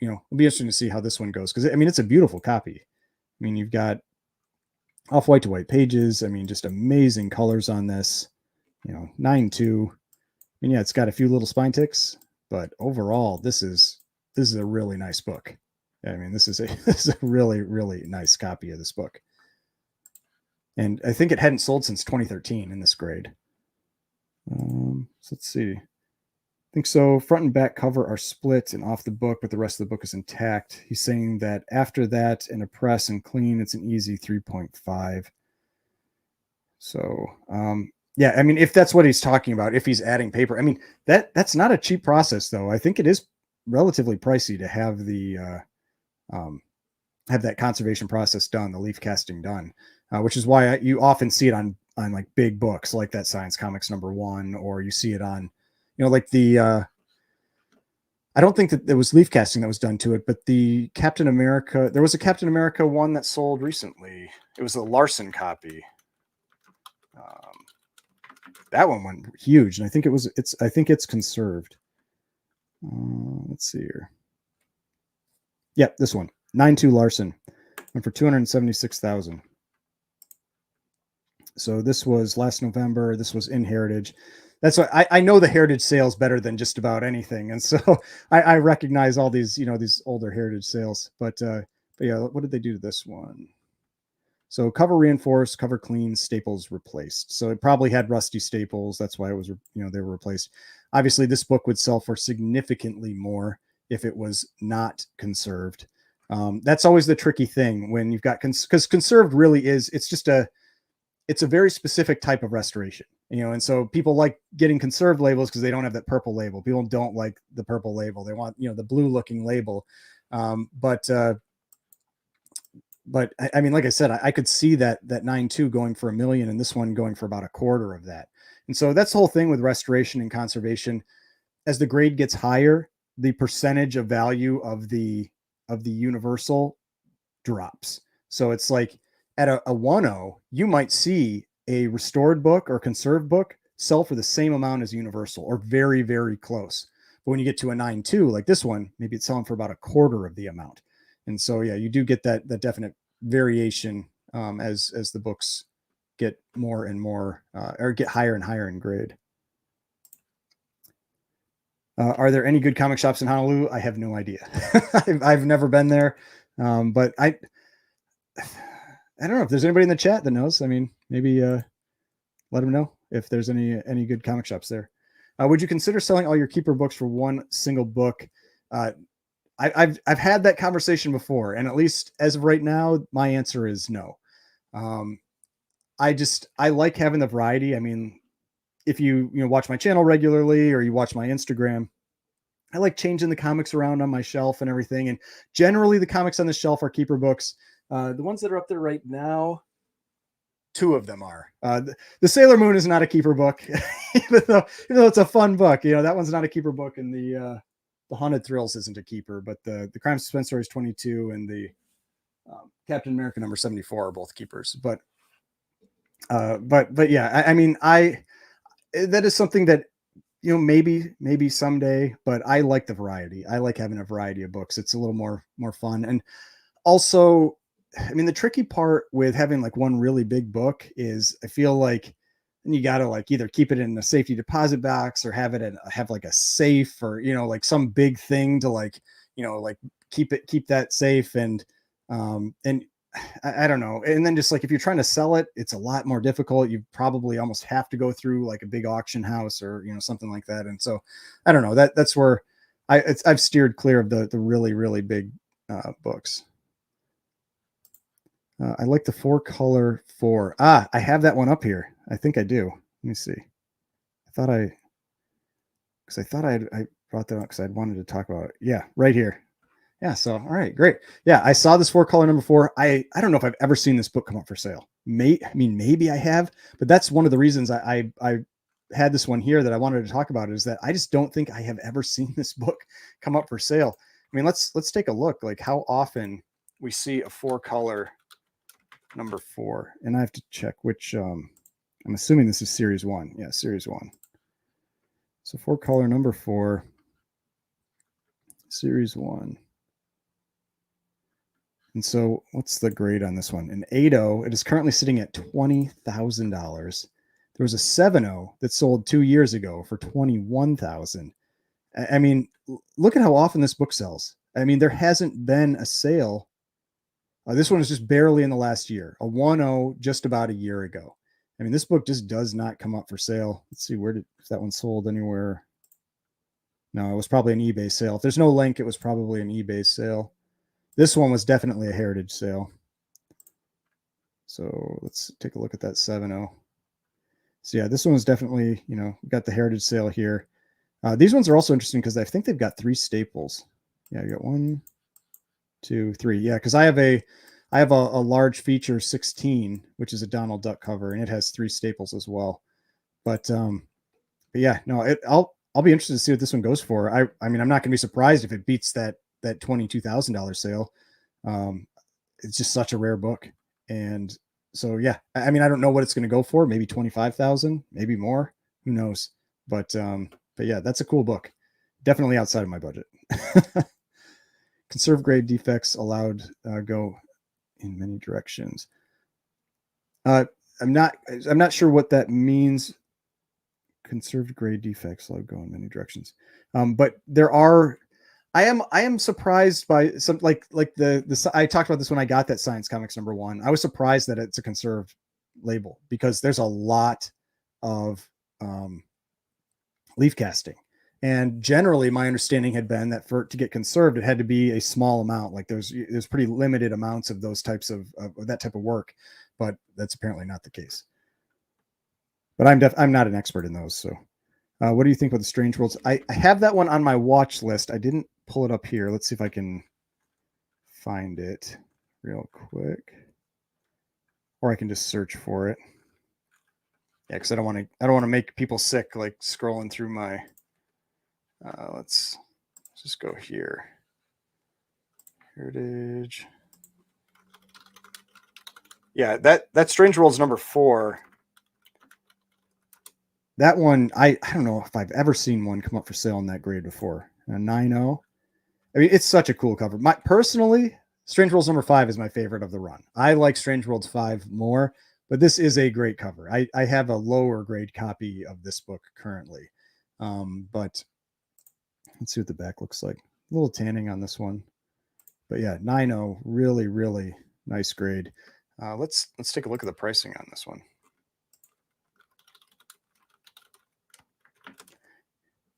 it'll be interesting to see how this one goes. Cause I mean, it's a beautiful copy. I mean, you've got off-white to white pages. I mean, just amazing colors on this, 9.2. I mean, yeah, it's got a few little spine ticks, but overall, this is a really nice book. I mean, this is a really, really nice copy of this book. And I think it hadn't sold since 2013 in this grade. So let's see. I think so. Front and back cover are split and off the book, but the rest of the book is intact. He's saying that after that, in a press and clean, it's an easy 3.5. So, yeah, I mean, if that's what he's talking about, if he's adding paper, I mean, that's not a cheap process, though. I think it is relatively pricey to have have that conservation process done, the leaf casting done, which is why you often see it on like big books like that Science Comics #1, or you see it on, like the, I don't think that there was leaf casting that was done to it, but the Captain America, there was a Captain America one that sold recently. It was a Larson copy. That one went huge. And I think it's conserved. Let's see here. Yep. This one, 9.2 Larson, went for 276,000. So this was last November. This was in Heritage. That's why I know the Heritage sales better than just about anything. And so I recognize all these, these older Heritage sales, but yeah, what did they do to this one? So cover reinforced, cover clean, staples replaced. So it probably had rusty staples. That's why it was, they were replaced. Obviously this book would sell for significantly more if it was not conserved. That's always the tricky thing when you've got, because conserved really is, it's a very specific type of restoration. and so people like getting conserved labels because they don't have that purple label. People don't like the purple label. They want, the blue looking label. But I mean, like I said, I could see that 9.2 going for $1 million and this one going for about a quarter of that. And so that's the whole thing with restoration and conservation. As the grade gets higher, the percentage of value of the universal drops. So it's like at a 1.0, you might see a restored book or conserved book sell for the same amount as universal or very, very close. But when you get to a 9.2, like this one, maybe it's selling for about a quarter of the amount. And so, yeah, you do get that definite variation as the books get more and more or get higher and higher in grade. Are there any good comic shops in Honolulu? I have no idea. I've never been there, but I don't know if there's anybody in the chat that knows. I mean, maybe let them know if there's any good comic shops there. Would you consider selling all your keeper books for one single book? I've had that conversation before, and at least as of right now, my answer is no. I like having the variety. I mean, if you watch my channel regularly or you watch my Instagram, I like changing the comics around on my shelf and everything. And generally the comics on the shelf are keeper books. The ones that are up there right now, 2 of them are. The Sailor Moon is not a keeper book, even though it's a fun book. That one's not a keeper book, and the Haunted Thrills isn't a keeper, but the Crime Suspense Stories 22 and the Captain America number 74 are both keepers. But yeah, I mean, that is something that, maybe someday, but I like the variety. I like having a variety of books. It's a little more fun. And also, I mean, the tricky part with having like one really big book is I feel like you got to like either keep it in a safety deposit box or have like a safe or, like some big thing to like keep that safe. And I don't know. And then just like, if you're trying to sell it, it's a lot more difficult. You probably almost have to go through like a big auction house or, something like that. And so I don't know, that's where I've steered clear of the really, really big books. I like the 4-color 4. I have that one up here. I think I do. Let me see. I thought I brought that up because I wanted to talk about it. Yeah, right here. Yeah. So, all right, great. Yeah. I saw this 4-color number 4. I don't know if I've ever seen this book come up for sale. Maybe I have, but that's one of the reasons I had this one here that I wanted to talk about, is that I just don't think I have ever seen this book come up for sale. I mean, let's take a look, like how often we see a 4-color number 4, and I have to check which, I'm assuming this is series 1. Yeah. Series 1. So 4-color number 4, series 1. And so what's the grade on this one? An 8.0, it is currently sitting at $20,000. There was a 7.0 that sold 2 years ago for $21,000. I mean, look at how often this book sells. I mean, there hasn't been a sale. This one is just barely in the last year. A 1.0 just about a year ago. I mean, this book just does not come up for sale. Let's see, if that one sold anywhere. No, it was probably an eBay sale. If there's no link, it was probably an eBay sale. This one was definitely a heritage sale. So let's take a look at that 7.0. So yeah, this one was definitely, we got the heritage sale here. These ones are also interesting because I think they've got 3 staples. Yeah, you got 1, 2, 3. Yeah, because I have a large feature 16, which is a Donald Duck cover, and it has 3 staples as well. But yeah, no, I'll be interested to see what this one goes for. I mean, I'm not going to be surprised if it beats that $22,000 sale. It's just such a rare book. And so, yeah, I mean, I don't know what it's going to go for. Maybe 25,000, maybe more, who knows? But yeah, that's a cool book. Definitely outside of my budget. Conserved grade defects allowed go in many directions. I'm not sure what that means. Conserved grade defects allowed go in many directions. But there are, I am surprised by some like the I talked about this when I got that Science Comics number 1. I was surprised that it's a conserved label because there's a lot of leaf casting. And generally my understanding had been that for it to get conserved, it had to be a small amount. Like there's pretty limited amounts of those types of that type of work, but that's apparently not the case. but I'm not an expert in those. So what do you think about the Strange Worlds? I have that one on my watch list. I didn't pull it up here. Let's see if I can find it real quick, or I can just search for it. Yeah, because I don't want to make people sick like scrolling through my. Let's just go here. Heritage. Yeah, that Strange Worlds number 4. That one, I don't know if I've ever seen one come up for sale in that grade before. A 9.0. I mean, it's such a cool cover. Personally, Strange Worlds number 5 is my favorite of the run. I like Strange Worlds 5 more, but this is a great cover. I have a lower grade copy of this book currently. But let's see what the back looks like. A little tanning on this one. But yeah, 9.0, really, really nice grade. Let's take a look at the pricing on this one.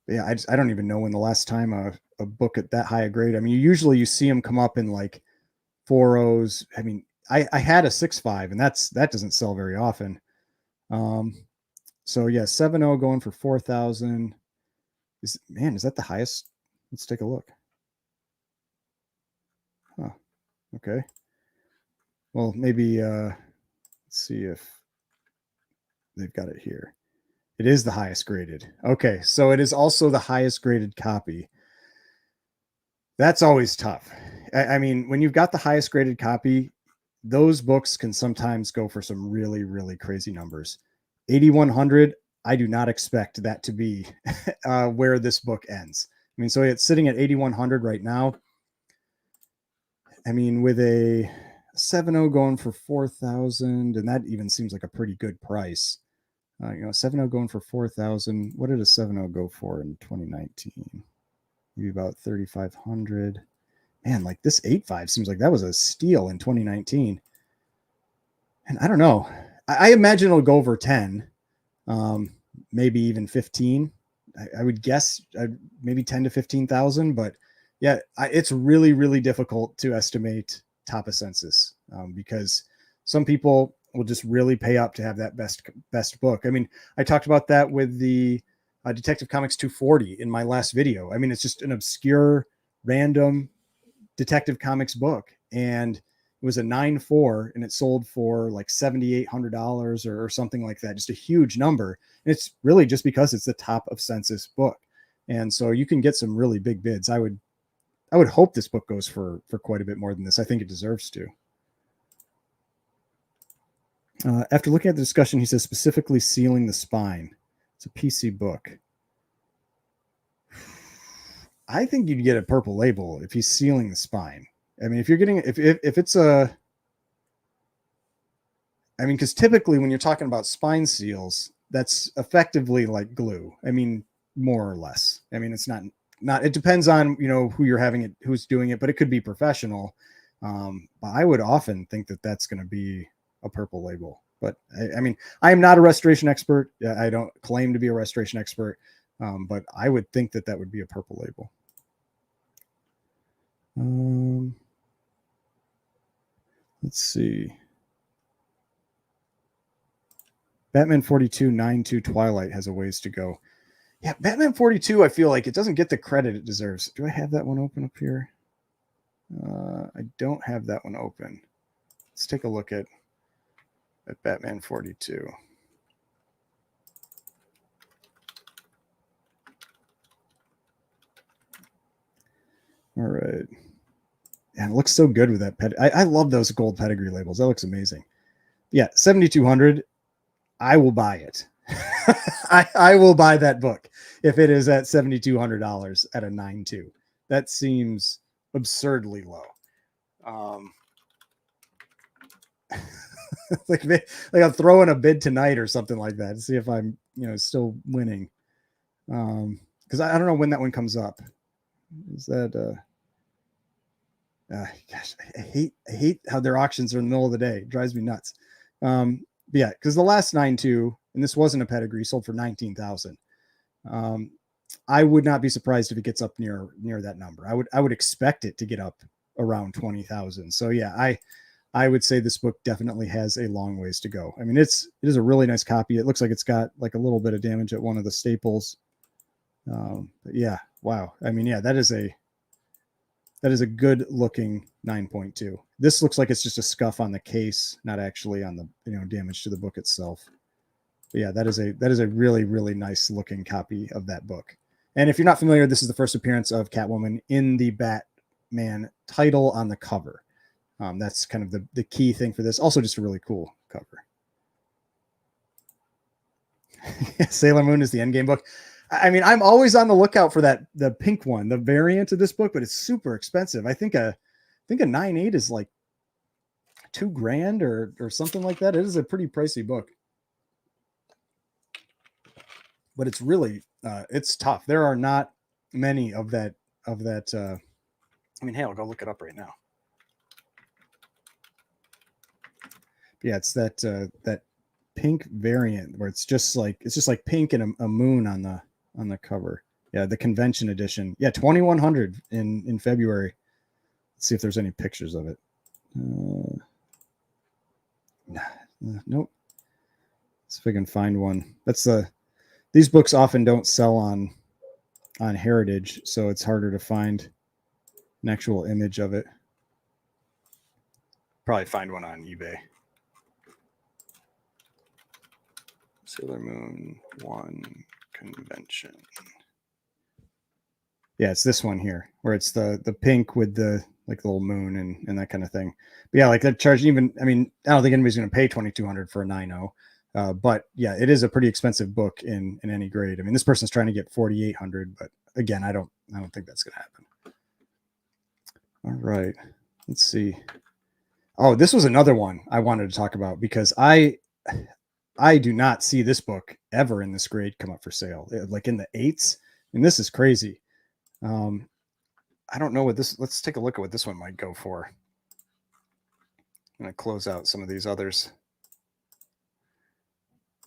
But yeah, I don't even know when the last time a book at that high a grade. I mean, usually you see them come up in like 4.0s. I mean, I had a 6.5, and that doesn't sell very often. So yeah, 7.0 going for 4,000. Is that the highest? Let's take a look. Huh. Okay. Well, maybe let's see if they've got it here. It is the highest graded. Okay, so it is also the highest graded copy. That's always tough. I mean, when you've got the highest graded copy, those books can sometimes go for some really, really crazy numbers. 8,100, I do not expect that to be where this book ends. I mean, so it's sitting at 8,100 right now. I mean, with a 7.0 going for 4,000, and that even seems like a pretty good price. 7.0 going for 4,000. What did a 7.0 go for in 2019? Maybe about 3,500. Man, like this 8.5 seems like that was a steal in 2019. And I don't know. I imagine it'll go over 10, maybe even 15. I would guess maybe 10 to 15,000. But yeah, it's really, really difficult to estimate top of census because some people will just really pay up to have that best book. I mean, I talked about that with the Detective Comics 240 in my last video. I mean, it's just an obscure, random Detective Comics book, and it was a 9.4, and it sold for like $7,800 or something like that. Just a huge number. And it's really just because it's the top of census book, and so you can get some really big bids. I would hope this book goes for quite a bit more than this. I think it deserves to. After looking at the discussion, he says specifically sealing the spine. It's a PC book. I think you'd get a purple label if he's sealing the spine. I mean, if you're getting if it's a, I mean, because typically when you're talking about spine seals, that's effectively like glue. I mean, more or less. I mean, it's not. It depends on who you're having it, who's doing it, but it could be professional. But I would often think that that's going to be a purple label. But I mean, I am not a restoration expert. I don't claim to be a restoration expert, but I would think that would be a purple label. Let's see. Batman 42 9.2 Twilight has a ways to go. Yeah, Batman 42, I feel like it doesn't get the credit it deserves. Do I have that one open up here? I don't have that one open. Let's take a look at Batman 42. All right. And it looks so good with that I love those gold pedigree labels. That looks amazing. Yeah, 7,200. I will buy it. I will buy that book if it is at $7,200 at a 9.2. That seems absurdly low. like I'll throw in a bid tonight or something like that to see if I'm still winning. Because I don't know when that one comes up. Is that gosh, I hate how their auctions are in the middle of the day. It drives me nuts. But yeah, because the last 9.2, and this wasn't a pedigree, sold for 19,000. I would not be surprised if it gets up near that number. I would expect it to get up around 20,000. So yeah, I would say this book definitely has a long ways to go. I mean, it is a really nice copy. It looks like it's got like a little bit of damage at one of the staples. But yeah, wow. I mean, yeah, that is a good looking 9.2. This looks like it's just a scuff on the case, not actually on the, damage to the book itself. But yeah, that is a really, really nice looking copy of that book. And if you're not familiar, this is the first appearance of Catwoman in the Batman title on the cover. That's kind of the key thing for this. Also, just a really cool cover. Sailor Moon is the Endgame book. I mean, I'm always on the lookout for the pink one, the variant of this book, but it's super expensive. I think a 9.8 is like $2,000 or something like that. It is a pretty pricey book, but it's really it's tough. There are not many of that. I mean, hey, I'll go look it up right now. Yeah, it's that pink variant where it's just like pink and a moon on the cover. Yeah, the convention edition. Yeah, 2,100 in February. Let's see if there's any pictures of it. Nope. Let's see if I can find one. These books often don't sell on Heritage, so it's harder to find an actual image of it. Probably find one on eBay. Sailor Moon 1 convention. Yeah, it's this one here, where it's the pink with the like little moon and that kind of thing. But yeah, like that charge. Even, I mean, I don't think anybody's going to pay 2,200 for a 9.0. But yeah, it is a pretty expensive book in any grade. I mean, this person's trying to get 4,800, but again, I don't think that's going to happen. All right, let's see. Oh, this was another one I wanted to talk about because I do not see this book ever in this grade come up for sale, like in the 8s. And this is crazy. I don't know what this, let's take a look at what this one might go for. I'm going to close out some of these others.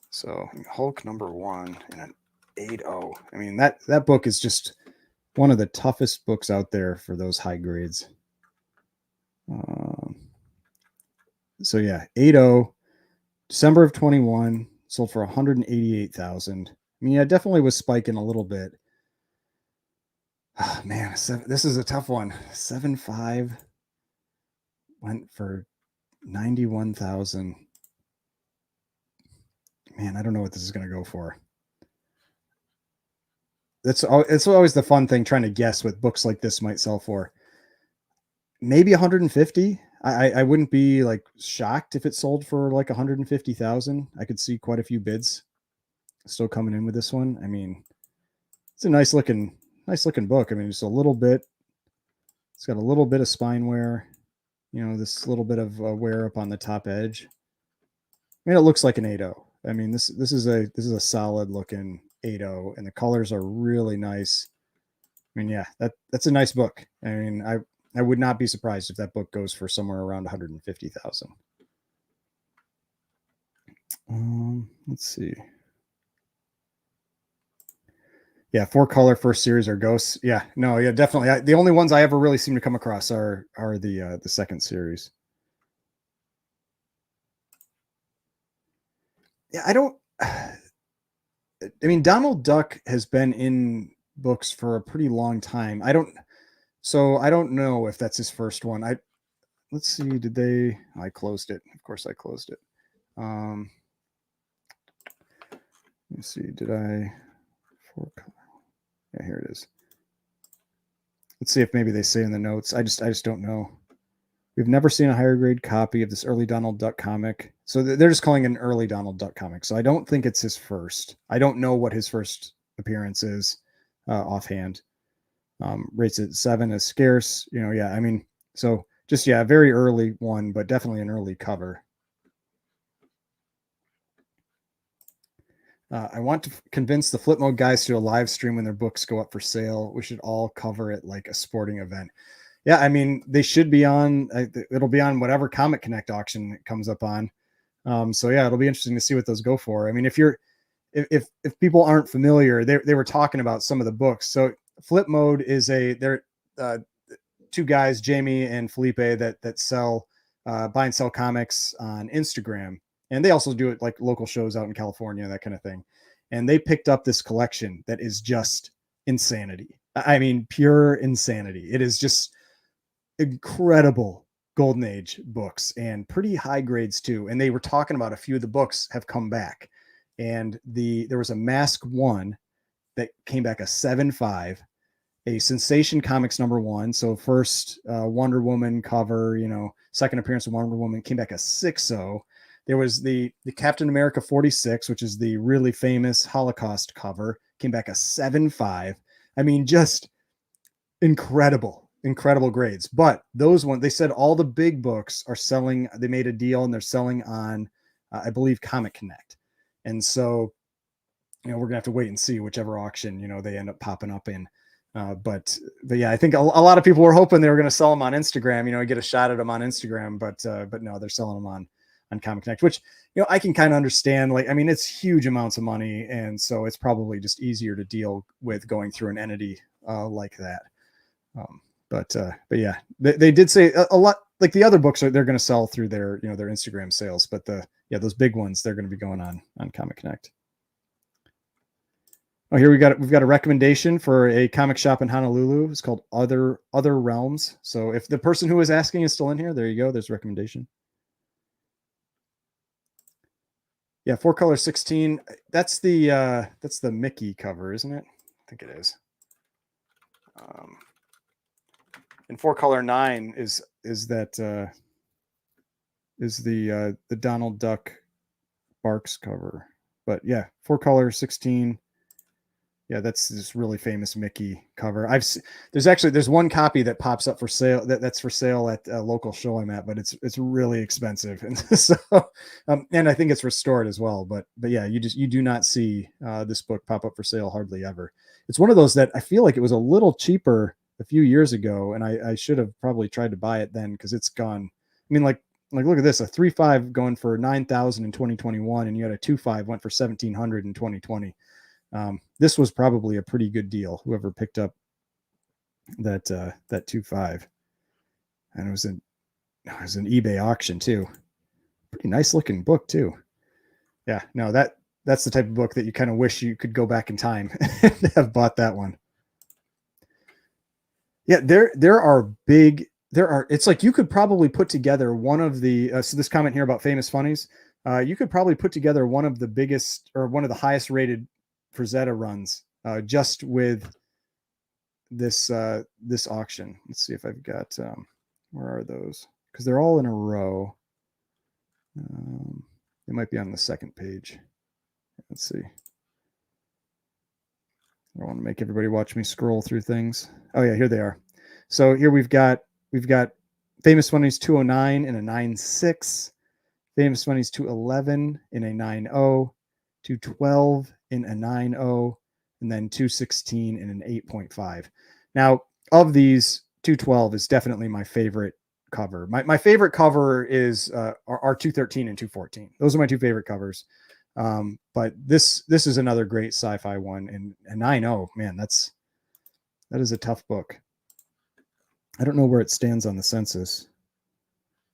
So Hulk #1 and an 8.0. I mean, that book is just one of the toughest books out there for those high grades. So yeah, 8.0, December of 21, sold for 188,000. I mean, yeah, definitely was spiking a little bit. Oh, man, this is a tough one. 7.5 went for 91,000. Man, I don't know what this is going to go for. It's always the fun thing trying to guess what books like this might sell for. Maybe 150. I wouldn't be like shocked if it sold for like 150,000. I could see quite a few bids still coming in with this one. I mean, it's a nice looking book. I mean, just a little bit. It's got a little bit of spine wear. This little bit of wear up on the top edge. I mean, it looks like an 8.0. I mean, this is a solid looking 8.0, and the colors are really nice. I mean, yeah, that's a nice book. I mean, I would not be surprised if that book goes for somewhere around 150,000. Let's see. Yeah, 4-color first series are Ghosts. Yeah, no, yeah, definitely. The only ones I ever really seem to come across are the second series. Yeah, I mean, Donald Duck has been in books for a pretty long time. I don't know if that's his first one. Let's see. I closed it. Of course I closed it. Let's see. Did I 4-color? Yeah, here it is. Let's see if maybe they say in the notes. I just don't know. We've never seen a higher grade copy of this early Donald Duck comic. So they're just calling it an early Donald Duck comic. So I don't think it's his first. I don't know what his first appearance is offhand. Rates at 7 is scarce. Yeah, I mean, so just, yeah, a very early one, but definitely an early cover. I want to convince the Flip Mode guys to do a live stream when their books go up for sale. We should all cover it like a sporting event. Yeah, I mean, they should be on. It'll be on whatever Comic Connect auction it comes up on. So yeah, it'll be interesting to see what those go for. I mean, if people aren't familiar, they were talking about some of the books. So Flip Mode is they're two guys, Jamie and Felipe, that sell buy and sell comics on Instagram, and they also do it like local shows out in California, that kind of thing. And they picked up this collection that is just insanity. I mean, pure insanity. It is just incredible Golden Age books and pretty high grades too. And they were talking about a few of the books have come back, and there was a Mask 1 that came back a 7.5, a Sensation Comics #1. So first Wonder Woman cover, second appearance of Wonder Woman, came back a 6.0. There was the Captain America 46, which is the really famous Holocaust cover, came back a 7.5. I mean, just incredible grades. But those ones, they said all the big books are selling. They made a deal and they're selling on, I believe, Comic Connect. And so, we're gonna have to wait and see whichever auction, they end up popping up in. But yeah, I think a lot of people were hoping they were going to sell them on Instagram, get a shot at them on Instagram, but no, they're selling them on Comic Connect, which, I can kind of understand. Like, I mean, it's huge amounts of money. And so it's probably just easier to deal with going through an entity like that. But yeah, they did say a lot, like the other books they're going to sell through their, their Instagram sales, but those big ones, they're going to be going on Comic Connect. Oh, here we've got a recommendation for a comic shop in Honolulu. It's called Other Realms. So if the person who was asking is still in here, there you go. There's a recommendation. Yeah, 4-color 16. That's the Mickey cover, isn't it? I think it is. And 4-color 9 is the Donald Duck Barks cover. But yeah, 4-color 16. Yeah, that's this really famous Mickey cover. There's one copy that pops up for sale that's for sale at a local show I'm at, but it's really expensive, and so and I think it's restored as well. But yeah, you do not see this book pop up for sale hardly ever. It's one of those that I feel like it was a little cheaper a few years ago, and I should have probably tried to buy it then because it's gone. I mean, like look at this, a 3.5 going for 9,000 in 2021, and you had a 2.5 went for 1,700 in 2020. This was probably a pretty good deal. Whoever picked up that 2.5, and it was an eBay auction too. Pretty nice looking book too. Yeah, no, that's the type of book that you kind of wish you could go back in time and have bought that one. Yeah, it's like you could probably put together one of the, so this comment here about famous funnies, you could probably put together one of the biggest or one of the highest rated Frazetta runs just with this auction. Let's see if I've got, where are those? Because they're all in a row. They might be on the second page. Let's see. I don't want to make everybody watch me scroll through things. Oh yeah, here they are. So here we've got Famous Funnies 209 in a 9.6, Famous Funnies 211 in a 9.0, 212 in a 9.0, and then 216 in an 8.5. Now, of these, 212 is definitely my favorite cover. My favorite cover is are 213 and 214. Those are my two favorite covers. But this is another great sci-fi one, and 9.0, man, that is a tough book. I don't know where it stands on the census.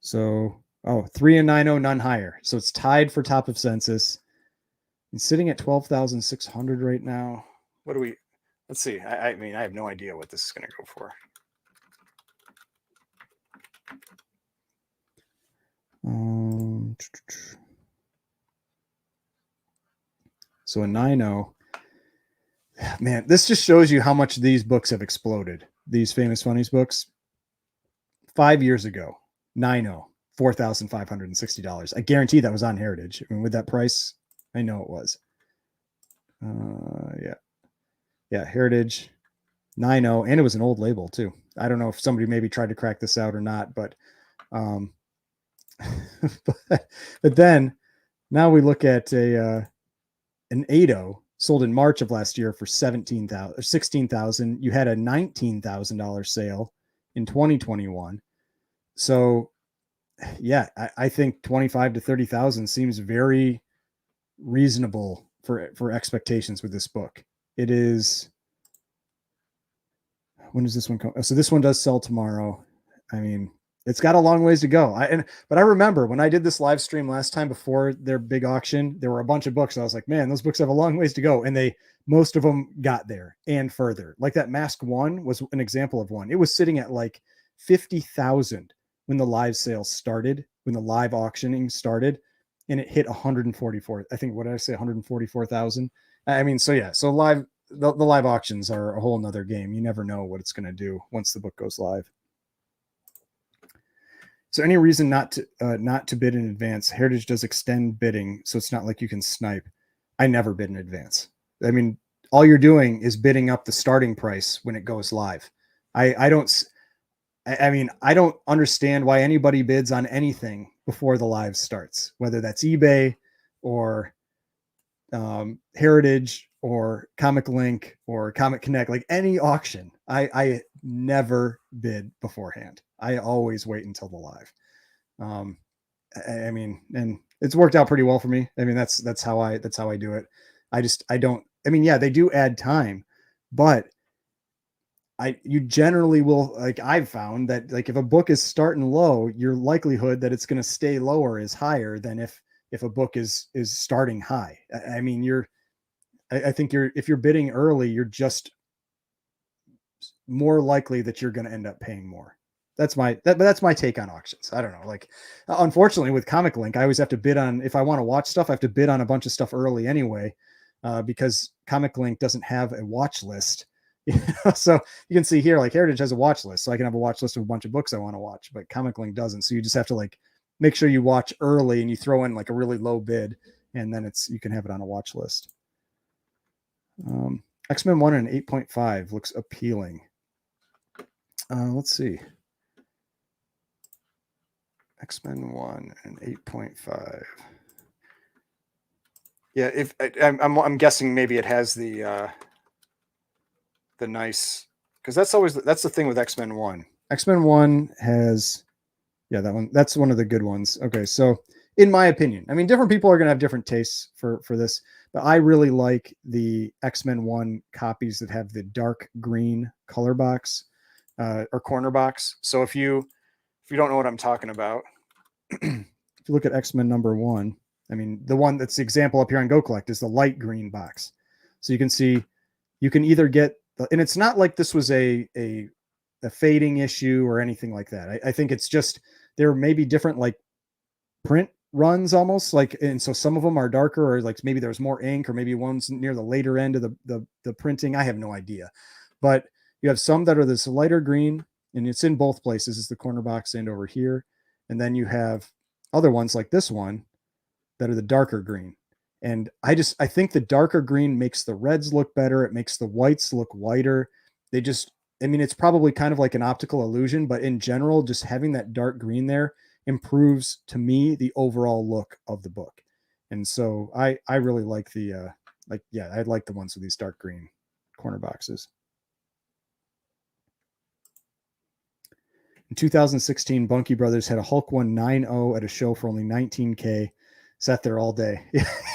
So, 3 and 9.0, none higher. So it's tied for top of census. It's sitting at 12,600 right now. What do we? Let's see. I mean, I have no idea what this is going to go for. So a 9.0. Man, this just shows you how much these books have exploded. These Famous Funnies books. 5 years ago, 9.0, $4,560. I guarantee that was on Heritage. I mean, with that price, I know it was. Yeah, Heritage 9.0, and it was an old label too. I don't know if somebody maybe tried to crack this out or not, but but then now we look at an 8.0 sold in March of last year for $17,000 or $16,000. You had a $19,000 sale in 2021. So yeah, I think 25 to 30,000 seems very reasonable for expectations with this book. It is, when does this one come? So this one does sell tomorrow. I mean, It's got a long ways to go. But I remember when I did this live stream last time before their big auction, there were a bunch of books. I was like, man, those books have a long ways to go. And most of them got there and further. Like that Mask One was an example of one. It was sitting at like 50,000 when the live sales started, when the live auctioning started, and it hit 144. I think, what did I say? 144,000. I mean, so yeah, so the live auctions are a whole nother game. You never know what it's going to do once the book goes live. So any reason not to bid in advance? Heritage does extend bidding, so it's not like you can snipe. I never bid in advance. I mean, all you're doing is bidding up the starting price when it goes live. I don't understand why anybody bids on anything before the live starts, whether that's eBay or Heritage or Comic Link or Comic Connect, like any auction. I never bid beforehand. I always wait until the live. I mean, and it's worked out pretty well for me. I mean, that's how I do it. Yeah, they do add time, but you generally will, like, I've found that, like, if a book is starting low, your likelihood that it's going to stay lower is higher than if a book is starting high. I mean, I think if you're bidding early, you're just more likely that you're going to end up paying more. That's my take on auctions. I don't know. Like, unfortunately with Comic Link, I always have to bid on, if I want to watch stuff, I have to bid on a bunch of stuff early anyway, because Comic Link doesn't have a watch list. So you can see here, like, Heritage has a watch list, so I can have a watch list of a bunch of books I want to watch, but Comic Link doesn't. So you just have to, like, make sure you watch early and you throw in like a really low bid, and then you can have it on a watch list. X-Men 1 and 8.5 looks appealing. Let's see. X-Men 1 and 8.5. Yeah, if I'm guessing maybe it has the nice, because that's the thing with X-Men 1. X-Men 1 has, yeah, that one. That's one of the good ones. Okay, so in my opinion, I mean, different people are going to have different tastes for this, but I really like the X-Men 1 copies that have the dark green color box or corner box. So if you don't know what I'm talking about, if you look at X-Men number 1, I mean, the one that's the example up here on Go Collect is the light green box. So you can see, you can either get, and it's not like this was a fading issue or anything like that. I think it's just, there may be different, like, print runs almost, like, and so some of them are darker, or like maybe there's more ink, or maybe one's near the later end of the printing. I have no idea, but you have some that are this lighter green, and it's in both places. It's the corner box and over here. And then you have other ones like this one that are the darker green. And I think the darker green makes the reds look better. It makes the whites look whiter. I mean, it's probably kind of like an optical illusion, but in general, just having that dark green there improves, to me, the overall look of the book. And so I really like I like the ones with these dark green corner boxes. In 2016, Bunky Brothers had a Hulk 190 at a show for only $19K. Sat there all day.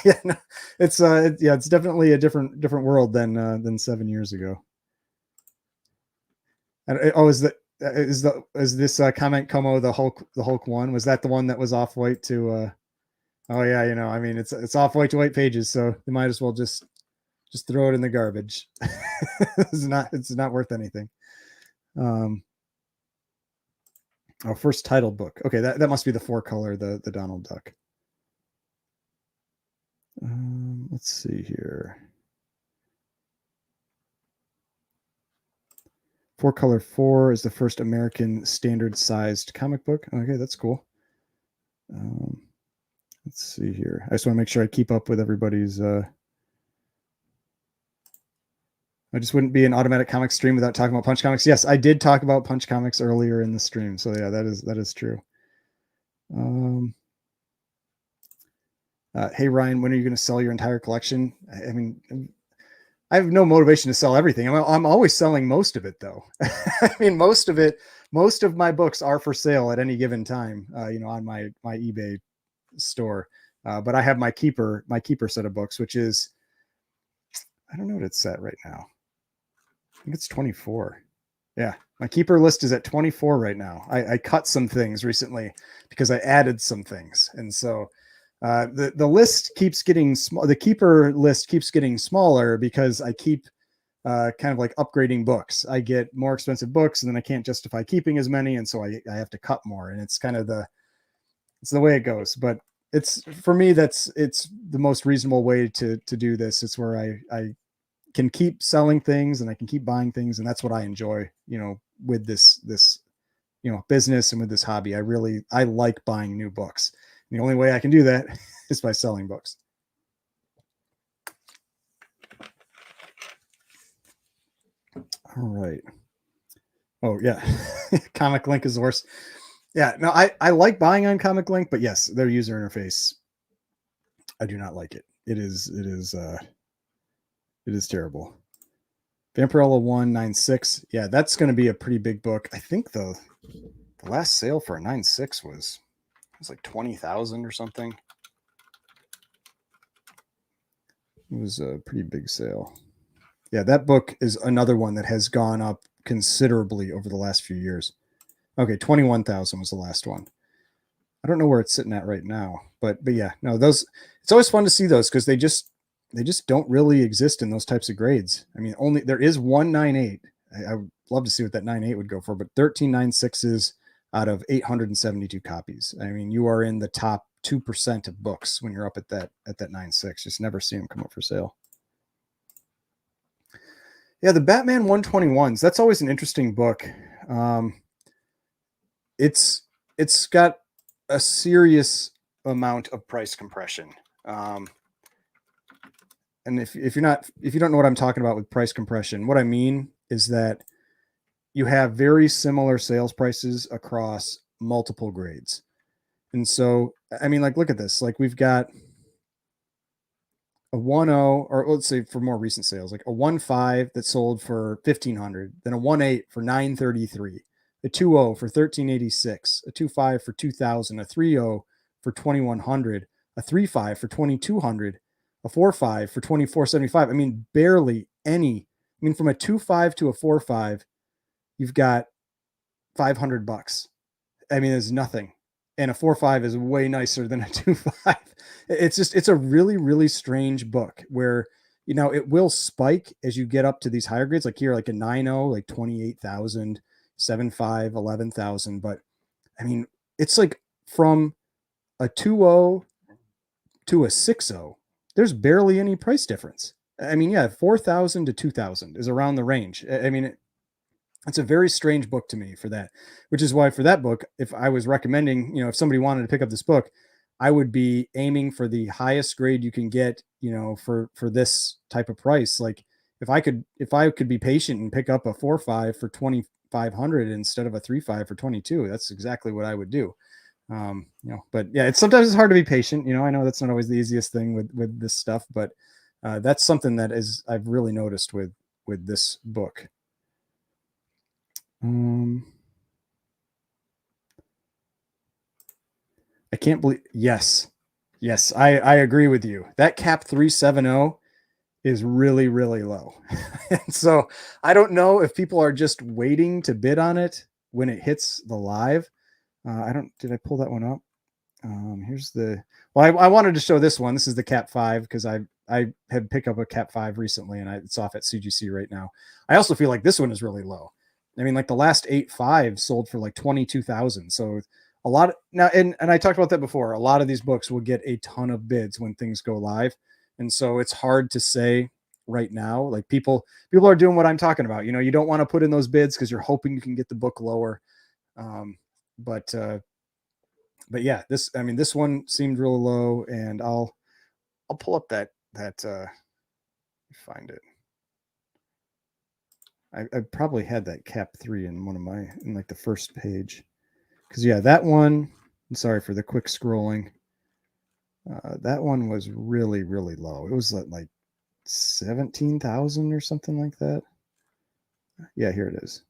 Yeah, no, it's definitely a different world than 7 years ago. And is this comment Como the Hulk one? Was that the one that was off white to? Oh yeah, I mean, it's off white to white pages, so they might as well just throw it in the garbage. It's not worth anything. First title book. Okay, that must be the 4-color, the Donald Duck. Let's see here. 4-color 4 is the first American standard-sized comic book. Okay, that's cool. Let's see here. I just want to make sure I keep up with everybody's. I just wouldn't be an automatic comics stream without talking about Punch Comics. Yes, I did talk about Punch Comics earlier in the stream. So yeah, that is true. Hey Ryan, when are you going to sell your entire collection? I mean, I have no motivation to sell everything. I'm always selling most of it, though. I mean, most of my books are for sale at any given time, on my eBay store. But I have my keeper set of books, which is, I don't know what it's at right now. I think it's 24. Yeah, my keeper list is at 24 right now. I cut some things recently because I added some things, and so the list keeps getting small. The keeper list keeps getting smaller because I keep kind of like upgrading books. I get more expensive books, and then I can't justify keeping as many, and so I have to cut more. And it's kind of it's the way it goes. But it's for me it's the most reasonable way to do this. It's where I can keep selling things and I can keep buying things, and that's what I enjoy. With this business and with this hobby, I like buying new books. The only way I can do that is by selling books. All right. Oh yeah, Comic Link is the worst. Yeah, no, I like buying on Comic Link, but yes, their user interface, I do not like it. It is terrible. Vampirella 196. Yeah, that's going to be a pretty big book. I think the last sale for a 9.6 was like 20,000 or something. It was a pretty big sale. Yeah, that book is another one that has gone up considerably over the last few years. Okay, 21,000 was the last one. I don't know where it's sitting at right now, but yeah, no, those, it's always fun to see those because they just don't really exist in those types of grades. I mean, only there is one 9.8. I would love to see what that 9.8 would go for, but 13 9.6s out of 872 copies. I mean, you are in the top 2% of books when you're up at that 9.6. Just never see them come up for sale. Yeah, the Batman 121s. That's always an interesting book. It's got a serious amount of price compression. And if you don't know what I'm talking about with price compression, what I mean is that you have very similar sales prices across multiple grades. And so, I mean, like, look at this. Like, we've got a 1.0, or let's say for more recent sales, like a 1.5 that sold for 1,500, then a 1.8 for 933, a 2.0 for 1,386, a 2.5 for 2,000, a 3.0 for 2,100, a 3.5 for 2,200, a 4.5 for 2,475. I mean, barely any. I mean, from a 2.5 to a 4.5, you've got $500. I mean, there's nothing. And a 4.5 is way nicer than a 2.5. It's a really, really strange book where, it will spike as you get up to these higher grades. Like here, like a 9.0, like 28,000, 7.5, 11,000. But I mean, it's like from a 2.0 to a 6.0, there's barely any price difference. I mean, yeah, 4,000 to 2,000 is around the range. I mean, it's a very strange book to me for that, which is why for that book, if I was recommending, if somebody wanted to pick up this book, I would be aiming for the highest grade you can get, for this type of price. Like if I could be patient and pick up a 4.5 for 2,500 instead of a 3.5 for 22, that's exactly what I would do. But yeah, sometimes it's hard to be patient. I know that's not always the easiest thing with this stuff, but that's something that I've really noticed with this book. I can't believe. Yes, I agree with you. That cap 370 is really, really low. And so I don't know if people are just waiting to bid on it when it hits the live. Did I pull that one up? I wanted to show this one. This is the cap 5 because I had picked up a cap 5 recently and it's off at CGC right now. I also feel like this one is really low. I mean, like the last 8.5 sold for like 22,000. So a lot now, and I talked about that before. A lot of these books will get a ton of bids when things go live. And so it's hard to say right now. Like people are doing what I'm talking about. You don't want to put in those bids because you're hoping you can get the book lower. But yeah, this one seemed real low, and I'll pull up that find it. I probably had that cap 3 in in like the first page. Because yeah, that one, sorry for the quick scrolling. That one was really, really low. It was like 17,000 or something like that. Yeah, here it is.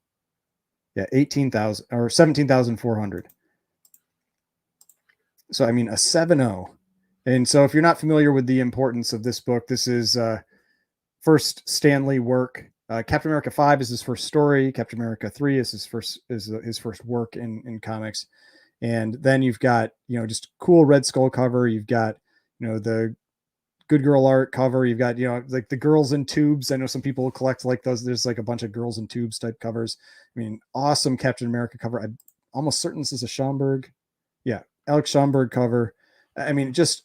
Yeah, 18,000 or 17,400. So I mean a 7.0. And so if you're not familiar with the importance of this book, this is first Stan Lee work. Captain America 5 is his first story. Captain America 3 is his first work in comics. And then you've got, just cool Red Skull cover. You've got, the Good Girl art cover. You've got, like the Girls in Tubes. I know some people collect like those. There's like a bunch of Girls in Tubes type covers. I mean, awesome Captain America cover. I'm almost certain this is a Schomburg. Yeah, Alex Schomburg cover. I mean, just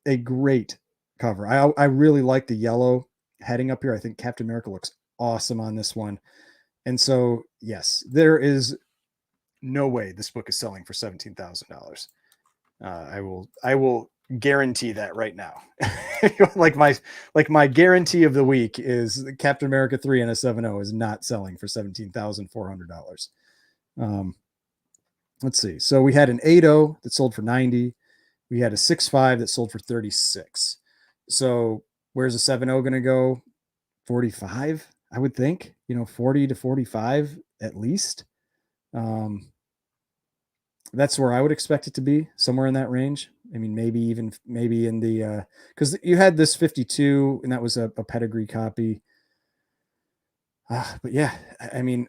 a great cover. I really like the yellow heading up here. I think Captain America looks awesome on this one. And so, yes, there is no way this book is selling for $17,000. I will guarantee that right now. like my guarantee of the week is Captain America 3 and a 7.0 is not selling for $17,400. Let's see. So we had an 8.0 that sold for 90. We had a 6.5 that sold for 36. So where's a 7.0 going to go? 45, I would think, 40 to 45 at least. That's where I would expect it to be, somewhere in that range. I mean, maybe in the, because you had this 52 and that was a pedigree copy. But yeah, I mean,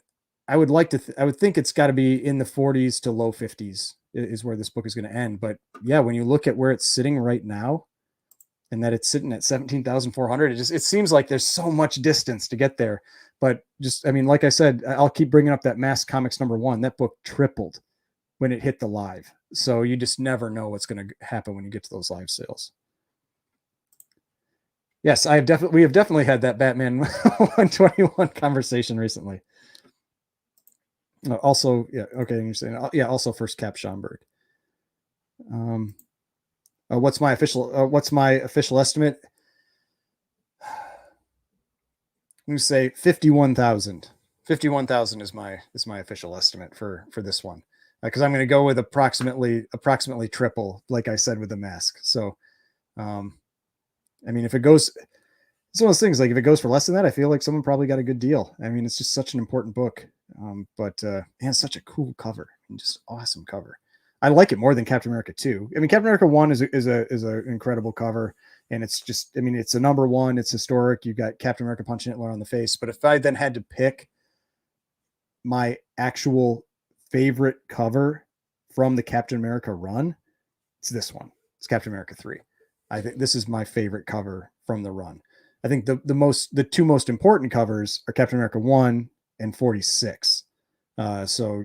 I would think it's got to be in the 40s to low 50s is where this book is going to end. But yeah, when you look at where it's sitting right now and that it's sitting at 17,400, it seems like there's so much distance to get there. But just, I mean, like I said, I'll keep bringing up that Mass Comics #1. That book tripled when it hit the live. So you just never know what's going to happen when you get to those live sales. Yes, we have definitely had that Batman 121 conversation recently. Also, yeah, okay, you're saying, yeah, also first Cap Schomburg. What's my official estimate? I'm gonna say 51,000. 51,000 is my official estimate for this one, because I'm going to go with approximately triple, like I said with the mask. So, I mean, if it goes, it's one of those things. Like if it goes for less than that, I feel like someone probably got a good deal. I mean, it's just such an important book, but man, such a cool cover and just awesome cover. I like it more than Captain America 2. I mean, Captain America 1 is a incredible cover, and it's just, I mean, it's a #1. It's historic. You've got Captain America punching Hitler on the face. But if I then had to pick my actual favorite cover from the Captain America run, it's this one. It's Captain America 3. I think this is my favorite cover from the run. I think the two most important covers are Captain America 1 and 46. So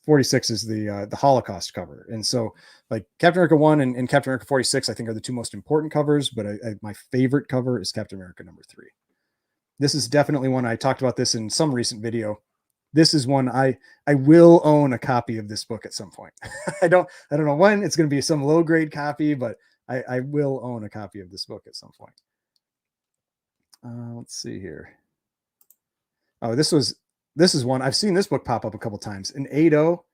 46 is the Holocaust cover, and so like Captain America 1 and Captain America 46, I think are the two most important covers. But my favorite cover is Captain America #3. This is definitely one. I talked about this in some recent video. This is one I will own a copy of this book at some point. I don't know when. It's going to be some low grade copy, but I will own a copy of this book at some point. Let's see here. Oh, this is one I've seen this book pop up a couple times. An 8.0,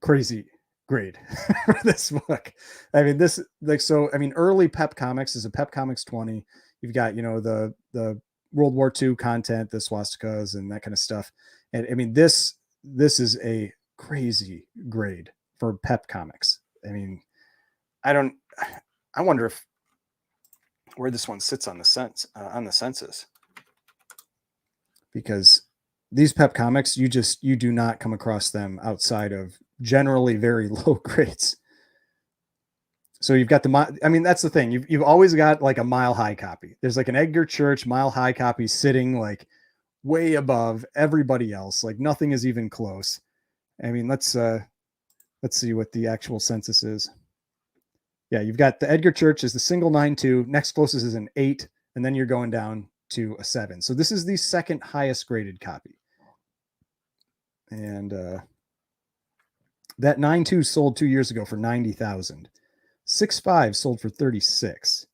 crazy grade for this book. I mean, early Pep Comics is a Pep Comics 20. You've got, the World War II content, the swastikas and that kind of stuff. And I mean, this is a crazy grade for Pep Comics. I mean, I wonder where this one sits on the census, because these Pep Comics, you do not come across them outside of generally very low grades. So you've got that's the thing. You've always got like a Mile High copy. There's like an Edgar Church Mile High copy sitting like way above everybody else. Like nothing is even close. I mean, let's see what the actual census is. Yeah, you've got the Edgar Church is the single 9.2. Next closest is an 8, and then you're going down to a 7. So this is the second highest graded copy. And that 9.2 sold 2 years ago for 90,000. 6.5 sold for 36.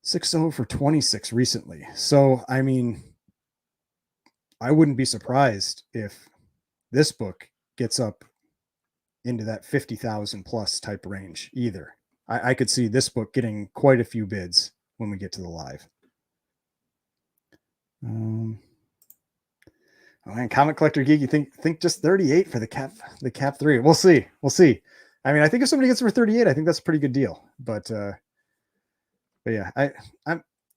6.0 for 26 recently. So I mean, I wouldn't be surprised if this book gets up into that 50,000 plus type range either. I could see this book getting quite a few bids when we get to the live. Oh man, Comic Collector Geek, you think just 38 for the Cap 3. We'll see. I mean, I think if somebody gets it for 38, I think that's a pretty good deal. But yeah,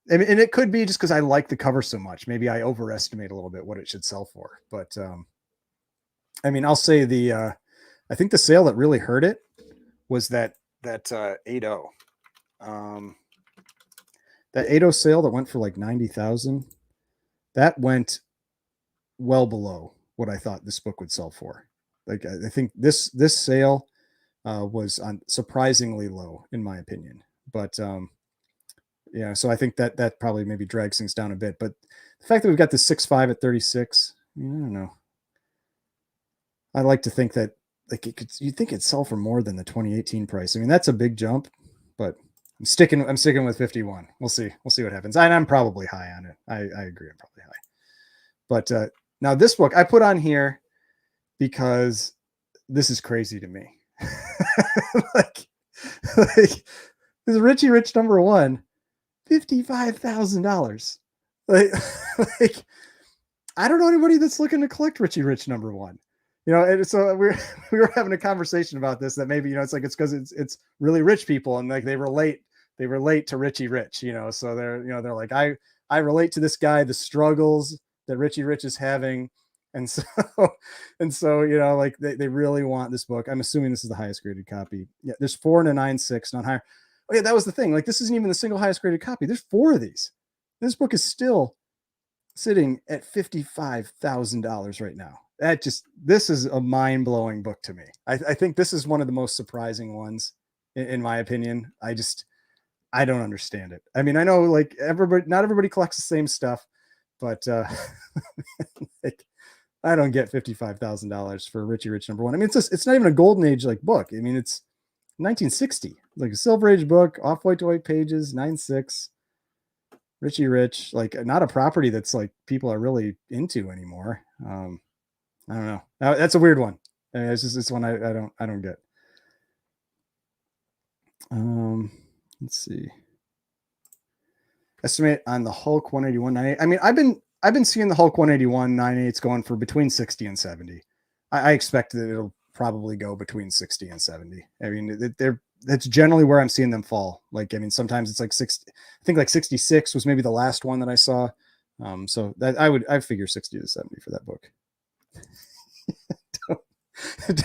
and it could be just because I like the cover so much. Maybe I overestimate a little bit what it should sell for. But I mean, I'll say I think the sale that really hurt it was that 8.0. That 8.0 sale that went for like 90,000. That went well below what I thought this book would sell for. Like I think this sale was on surprisingly low in my opinion. But yeah, so I think that probably maybe drags things down a bit. But the fact that we've got the 6.5 at 36, I don't know. I like to think that like you think it'd sell for more than the 2018 price. I mean, that's a big jump, but I'm sticking with 51. We'll see what happens. And I'm probably high on it. I agree. I'm probably high. But now this book I put on here because this is crazy to me. like this is Richie Rich #1, $55,000. Like I don't know anybody that's looking to collect Richie Rich #1. You know, and so we were having a conversation about this, that maybe, you know, it's like, it's because it's really rich people, and like they relate to Richie Rich, you know, so they're like, I relate to this guy, the struggles that Richie Rich is having. And so, you know, like they really want this book. I'm assuming this is the highest graded copy. Yeah, there's 4 and a 9.6, not higher. Oh yeah, that was the thing. Like this isn't even the single highest graded copy. There's 4 of these. This book is still sitting at $55,000 right now. This is a mind-blowing book to me. I think this is one of the most surprising ones in my opinion. I don't understand it. I mean, I know like not everybody collects the same stuff, but like, I don't get $55,000 for Richie Rich #1. I mean, it's not even a golden age like book. I mean, it's 1960, like a silver age book, off white to white pages, 9.6. Richie Rich, like not a property that's like people are really into anymore. I don't know. That's a weird one. It's one I don't get. Let's see. Estimate on the Hulk 181 98. I mean, I've been seeing the Hulk 181 98s going for between 60 and 70. I expect that it'll probably go between 60 and 70. I mean, that's generally where I'm seeing them fall. Like, I mean, sometimes it's like 60. I think like 66 was maybe the last one that I saw. So that I figure 60 to 70 for that book.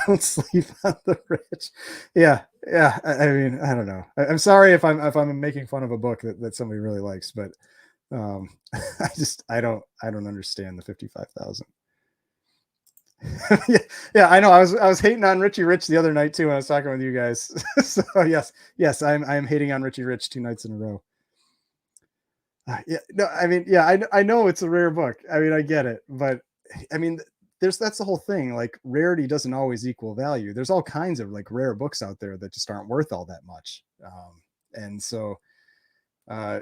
don't sleep on the rich. Yeah. I mean, I don't know. I'm sorry if I'm making fun of a book that somebody really likes, but I don't understand the 55,000. yeah, I know. I was hating on Richie Rich the other night too when I was talking with you guys. So yes, I'm hating on Richie Rich 2 nights in a row. Yeah, no, I mean, yeah, I know it's a rare book. I mean, I get it, but I mean, that's the whole thing. Like rarity doesn't always equal value. There's all kinds of like rare books out there that just aren't worth all that much. And so I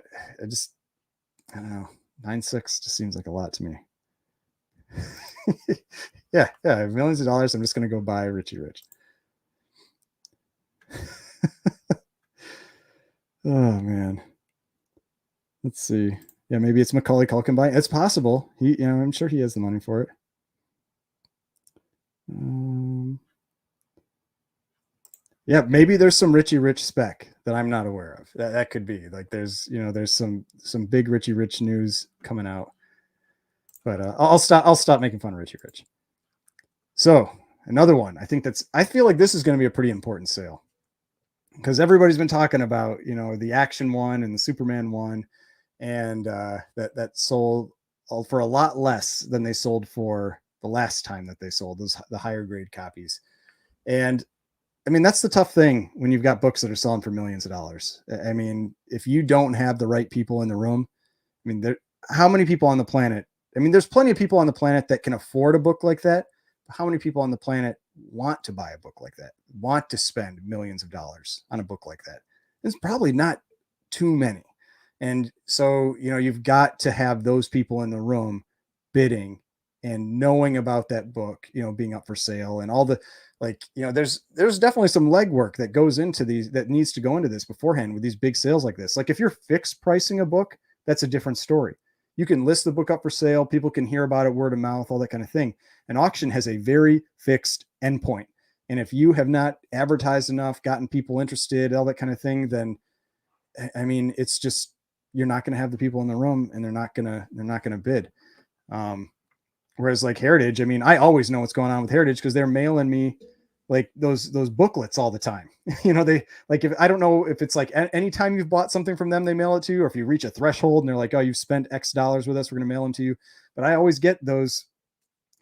don't know, 9.6 just seems like a lot to me. yeah, millions of dollars. I'm just gonna go buy Richie Rich. Oh man, let's see. Yeah, maybe it's Macaulay Culkin buying. It's possible. I'm sure he has the money for it. Yeah, maybe there's some Richie Rich spec that I'm not aware of. That could be. Like there's some big Richie Rich news coming out. But I'll stop making fun of Richie Rich. So another one. I feel like this is going to be a pretty important sale because everybody's been talking about, the action one and the Superman one, and that sold for a lot less than they sold for the last time that they sold the higher grade copies. And I mean, that's the tough thing when you've got books that are selling for millions of dollars. I mean, if you don't have the right people in the room, I mean, how many people on the planet? I mean, there's plenty of people on the planet that can afford a book like that. But how many people on the planet want to buy a book like that, want to spend millions of dollars on a book like that? There's probably not too many. And so, you've got to have those people in the room bidding and knowing about that book, being up for sale and all the, there's definitely some legwork that goes into these, that needs to go into this beforehand with these big sales like this. Like if you're fixed pricing a book, that's a different story. You can list the book up for sale. People can hear about it, word of mouth, all that kind of thing. An auction has a very fixed endpoint. And if you have not advertised enough, gotten people interested, all that kind of thing, then I mean, it's just, you're not going to have the people in the room, and they're not going to bid. Whereas like Heritage, I mean, I always know what's going on with Heritage because they're mailing me like those booklets all the time. They like, if I don't know if it's like anytime you've bought something from them, they mail it to you, or if you reach a threshold and they're like, oh, you've spent X dollars with us, we're going to mail them to you. But I always get those,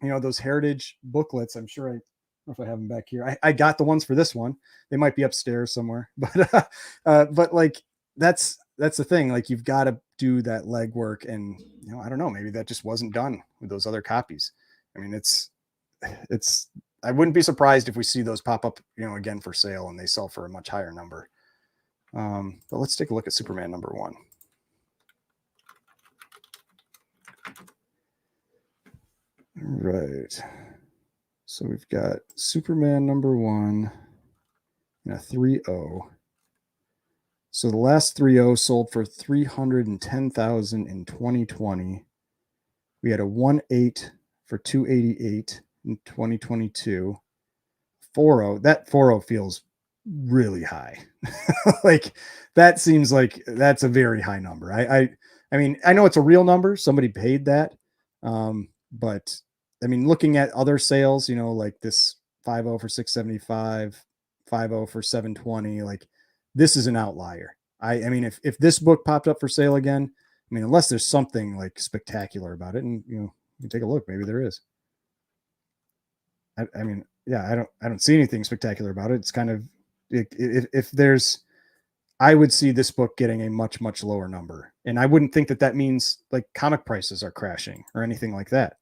those Heritage booklets. I'm sure I don't know if I have them back here. I got the ones for this one. They might be upstairs somewhere, but like, that's the thing. Like, you've got to do that legwork, and I don't know, maybe that just wasn't done with those other copies. I mean, it's I wouldn't be surprised if we see those pop up, again for sale, and they sell for a much higher number. But let's take a look at Superman #1. All right. So we've got Superman #1 in a 3.0. So the last 3.0 sold for $310,000 in 2020. We had a 1.8 for $288 in 2022. 4.0, that 4.0 feels really high. Like, that seems like that's a very high number. I mean, I know it's a real number. Somebody paid that. But I mean, looking at other sales, like this 5.0 for 675, 5.0 for 720, like, this is an outlier. I mean, if this book popped up for sale again, I mean, unless there's something like spectacular about it, and you take a look, maybe there is. I mean, yeah, I don't see anything spectacular about it. It's kind of, if there's, I would see this book getting a much, much lower number. And I wouldn't think that means like comic prices are crashing or anything like that.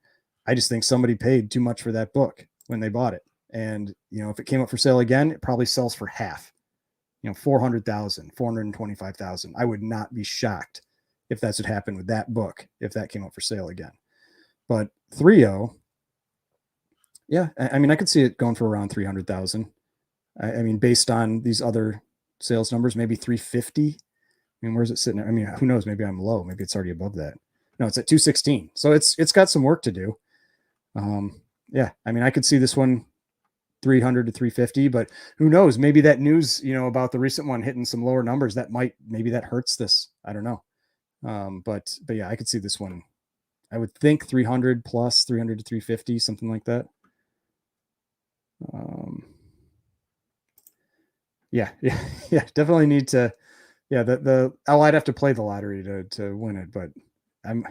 I just think somebody paid too much for that book when they bought it. And, if it came up for sale again, it probably sells for half, 400,000, 425,000. I would not be shocked if that's what happened with that book, if that came up for sale again. But 3.0, yeah, I mean, I could see it going for around 300,000. I mean, based on these other sales numbers, maybe 350. I mean, where's it sitting? I mean, who knows? Maybe I'm low. Maybe it's already above that. No, it's at 216. So it's got some work to do. Yeah, I mean, I could see this one 300 to 350, but who knows? Maybe that news, about the recent one hitting some lower numbers, maybe that hurts this. I don't know. But yeah, I could see this one. I would think 300 plus, 300 to 350, something like that. Yeah, definitely need to. Yeah, I'd have to play the lottery to win it, but I'm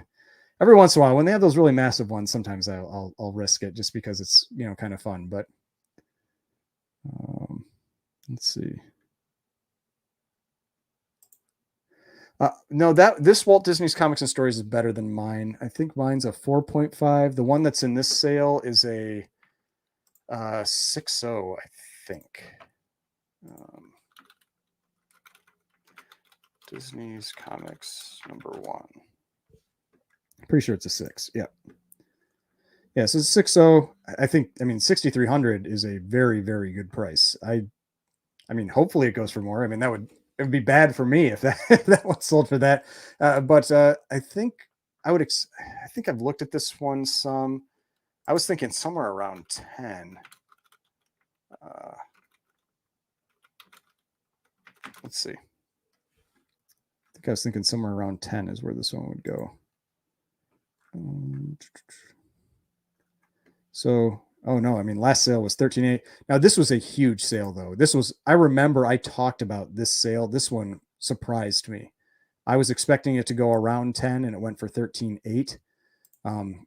every once in a while when they have those really massive ones, sometimes I'll risk it just because it's kind of fun. But let's see. No, this Walt Disney's Comics and Stories is better than mine. I think mine's a 4.5. The one that's in this sale is a 6.0, I think. Disney's Comics #1. Pretty sure it's a 6. Yeah. Yeah, so 6.0. I think, I mean, 6,300 is a very, very good price. I mean, hopefully it goes for more. I mean, it would be bad for me if that one sold for that. But I think I think I've looked at this one some. I was thinking somewhere around 10. Let's see. I think I was thinking somewhere around 10 is where this one would go. So, oh no, I mean, last sale was 13.8. Now this was a huge sale though. I remember I talked about this sale. This one surprised me. I was expecting it to go around 10 and it went for 13.8.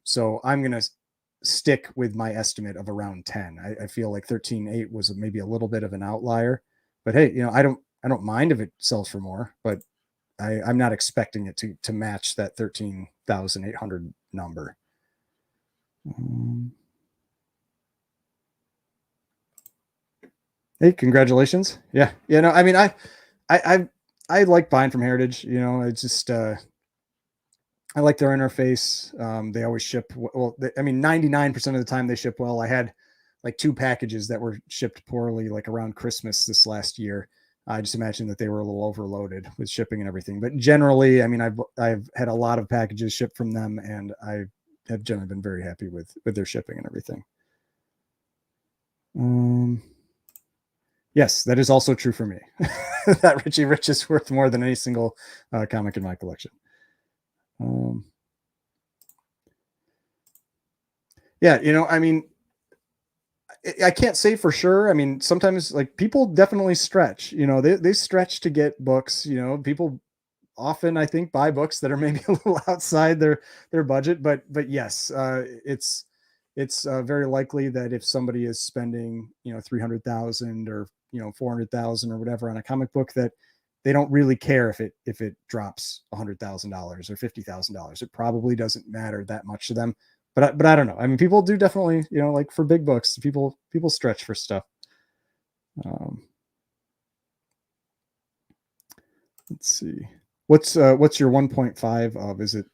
So I'm going to stick with my estimate of around 10. I feel like 13.8 was maybe a little bit of an outlier, but hey, I don't mind if it sells for more, but I'm not expecting it to match that 13,800 number. Hey, congratulations. Yeah. Yeah. No, I mean, I like buying from Heritage, it's just, I like their interface. They always ship well. I mean, 99% of the time they ship well. I had like 2 packages that were shipped poorly, like around Christmas this last year. I just imagine that they were a little overloaded with shipping and everything. But generally, I mean, I've had a lot of packages shipped from them, and I have generally been very happy with their shipping and everything. Yes, that is also true for me. That Richie Rich is worth more than any single comic in my collection. Yeah, I mean, I can't say for sure. I mean, sometimes like people definitely stretch. They stretch to get books. People often I think buy books that are maybe a little outside their budget. But yes, it's very likely that if somebody is spending 300,000 or 400,000 or whatever on a comic book, that they don't really care if it drops $100,000 or $50,000. It probably doesn't matter that much to them. But I don't know. I mean, people do definitely, like for big books, people stretch for stuff. Um, let's see. What's your 1.5 of? Is it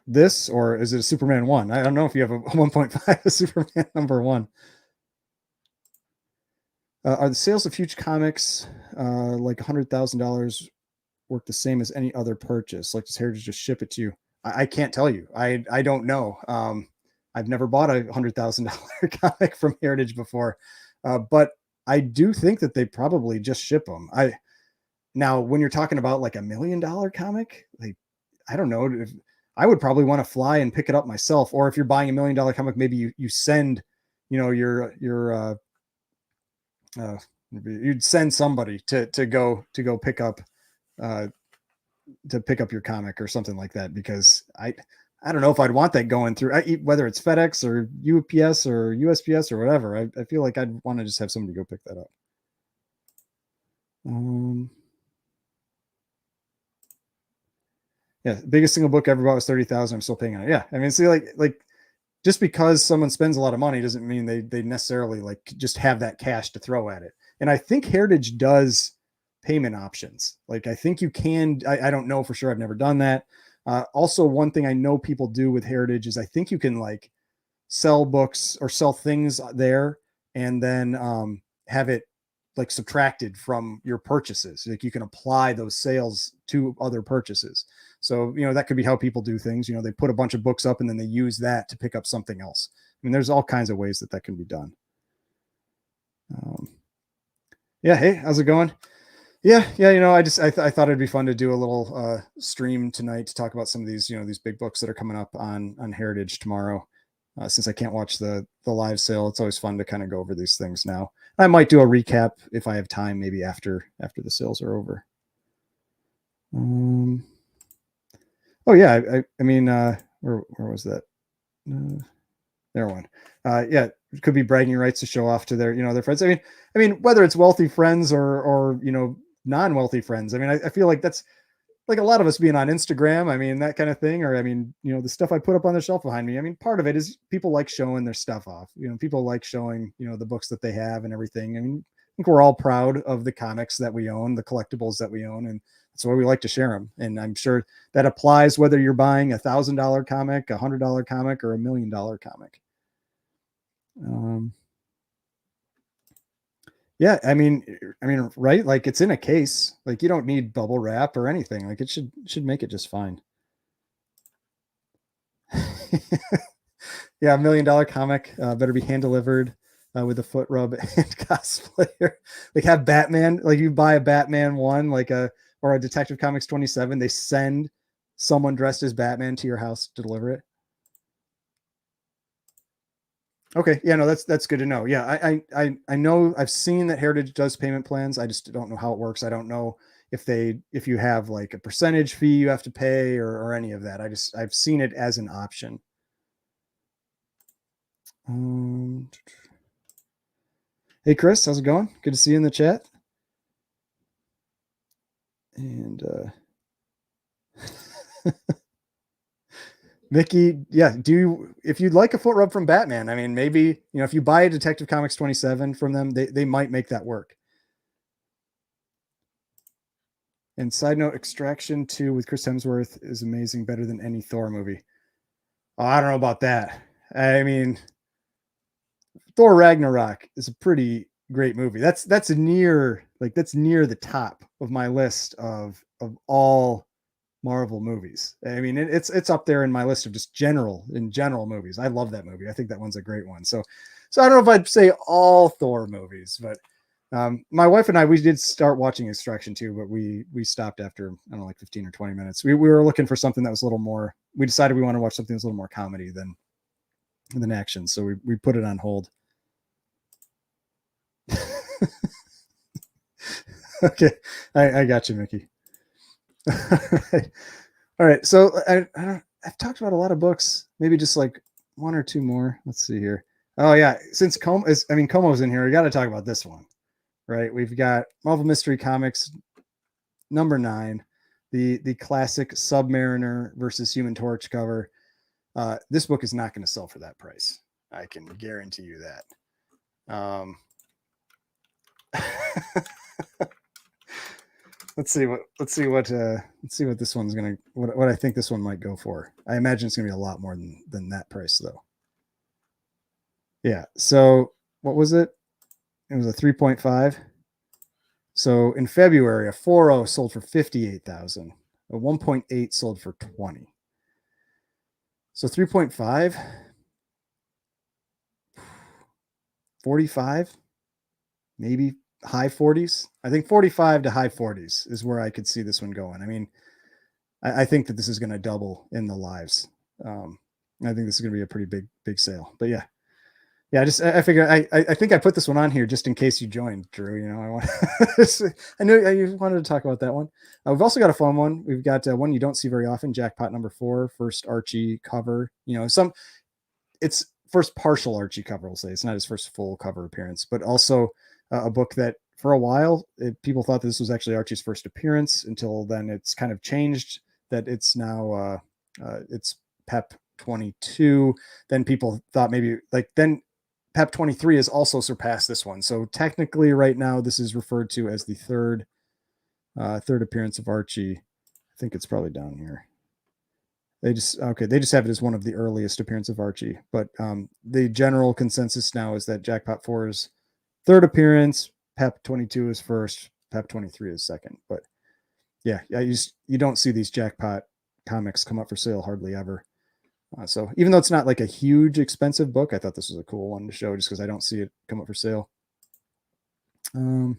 this, or is it a Superman 1? I don't know if you have a 1.5 a Superman number 1. Are the sales of huge comics like $100,000 work the same as any other purchase? Like, does Heritage just ship it to you? I can't tell you. I don't know. I've never bought a $100,000 comic from Heritage before, but I do think that they probably just ship them. Now when you're talking about like $1 million comic, like I don't know, if I would probably want to fly and pick it up myself. Or if you're buying $1 million comic, maybe you send, your you'd send somebody to go pick up uh, to pick up your comic or something like that, because I don't know if I'd want that going through, whether it's FedEx or UPS or USPS or whatever. I feel like I'd want to just have somebody go pick that up. Yeah, biggest single book ever bought was 30,000. I'm still paying on it. Yeah, I mean, see, like just because someone spends a lot of money doesn't mean they necessarily like just have that cash to throw at it. And I think Heritage does payment options. Like I think you can. I don't know for sure. I've never done that. Also, one thing I know people do with Heritage is I think you can like sell books or sell things there, and then have it like subtracted from your purchases. Like you can apply those sales to other purchases. So, that could be how people do things. They put a bunch of books up and then they use that to pick up something else. I mean, there's all kinds of ways that can be done. Yeah. Hey, how's it going? Yeah. I thought it'd be fun to do a little stream tonight to talk about some of these, these big books that are coming up on Heritage tomorrow. Since I can't watch the live sale, it's always fun to kind of go over these things now. I might do a recap if I have time, maybe after the sales are over. Oh yeah, I mean, where was that? There one. Yeah, it could be bragging rights to show off to their their friends. I mean, whether it's wealthy friends or non-wealthy friends. I mean, I feel like that's like a lot of us being on Instagram, I mean, that kind of thing. Or, I mean, the stuff I put up on the shelf behind me. I mean, part of it is people like showing their stuff off. People like showing, the books that they have and everything. I mean, I think we're all proud of the comics that we own, the collectibles that we own, and that's why we like to share them. And I'm sure that applies whether you're buying $1,000 comic, $100 comic, or $1 million comic. Yeah, I mean, right? Like it's in a case. Like you don't need bubble wrap or anything. Like it should make it just fine. Yeah, $1 million comic better be hand delivered with a foot rub and cosplayer. Like have Batman. Like you buy a Batman one, or a Detective Comics 27. They send someone dressed as Batman to your house to deliver it. Okay, yeah, no, that's good to know. Yeah, I know I've seen that Heritage does payment plans. I just don't know how it works. I don't know if you have like a percentage fee you have to pay or any of that. I've seen it as an option. Hey Chris, how's it going? Good to see you in the chat. And Mickey, yeah, if you'd like a foot rub from Batman, I mean, maybe, if you buy a Detective Comics 27 from them, they might make that work. And side note, Extraction 2 with Chris Hemsworth is amazing, better than any Thor movie. Oh, I don't know about that. I mean, Thor Ragnarok is a pretty great movie. That's near the top of my list of all Marvel movies. I mean, it's up there in my list of just general movies. I love that movie. I think that one's a great one. So I don't know if I'd say all Thor movies, but My wife and I, we did start watching Extraction too, but we stopped after, I don't know, like 15 or 20 minutes. We were looking for something that was a little more, we decided we want to watch something that's a little more comedy than action. So we put it on hold. Okay. I got you, Mickey. All right. So I've talked about a lot of books, maybe just like one or two more. Let's see here. Oh yeah. Since Como's in here, we got to talk about this one, right? We've got Marvel Mystery Comics number 9, the classic Submariner versus Human Torch cover. This book is not going to sell for that price. I can guarantee you that. Let's see what this one's gonna, what I think this one might go for. I imagine it's gonna be a lot more than that price though. Yeah. So what was it? It was a 3.5. So in February, a 4.0 sold for 58,000. A 1.8 sold for 20. So 3.5, 45, maybe high 40s. I think 45 to high 40s is where I could see this one going. I mean, I think that this is going to double in the lives. I think this is going to be a pretty big sale. But yeah, I figure I think I put this one on here just in case you joined, Drew. You know, I knew you wanted to talk about that one. We've also got a fun one. We've got one you don't see very often, Jackpot number 4, first Archie cover. You know, it's first partial Archie cover, we'll say. It's not his first full cover appearance, but also a book that for a while people thought this was actually Archie's first appearance, until then it's kind of changed that it's now it's Pep 22. Then people thought maybe then Pep 23 has also surpassed this one. So technically right now this is referred to as the third appearance of Archie. I think it's probably down here. They just have it as one of the earliest appearances of Archie, but the general consensus now is that Jackpot 4 is third appearance, Pep 22 is first, Pep 23 is second. But yeah, you don't see these Jackpot comics come up for sale hardly ever. So even though it's not like a huge expensive book, I thought this was a cool one to show just because I don't see it come up for sale. And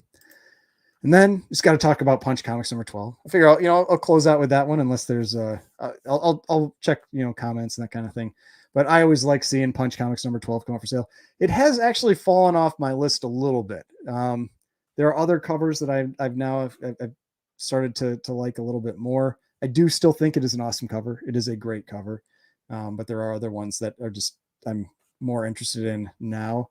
then just got to talk about Punch Comics number 12. I figure I'll close out with that one unless there's I'll check, comments and that kind of thing. But I always like seeing Punch Comics number 12 come up for sale. It has actually fallen off my list a little bit. There are other covers that I've started to like a little bit more. I do still think it is an awesome cover. It is a great cover. But there are other ones that are just I'm more interested in now.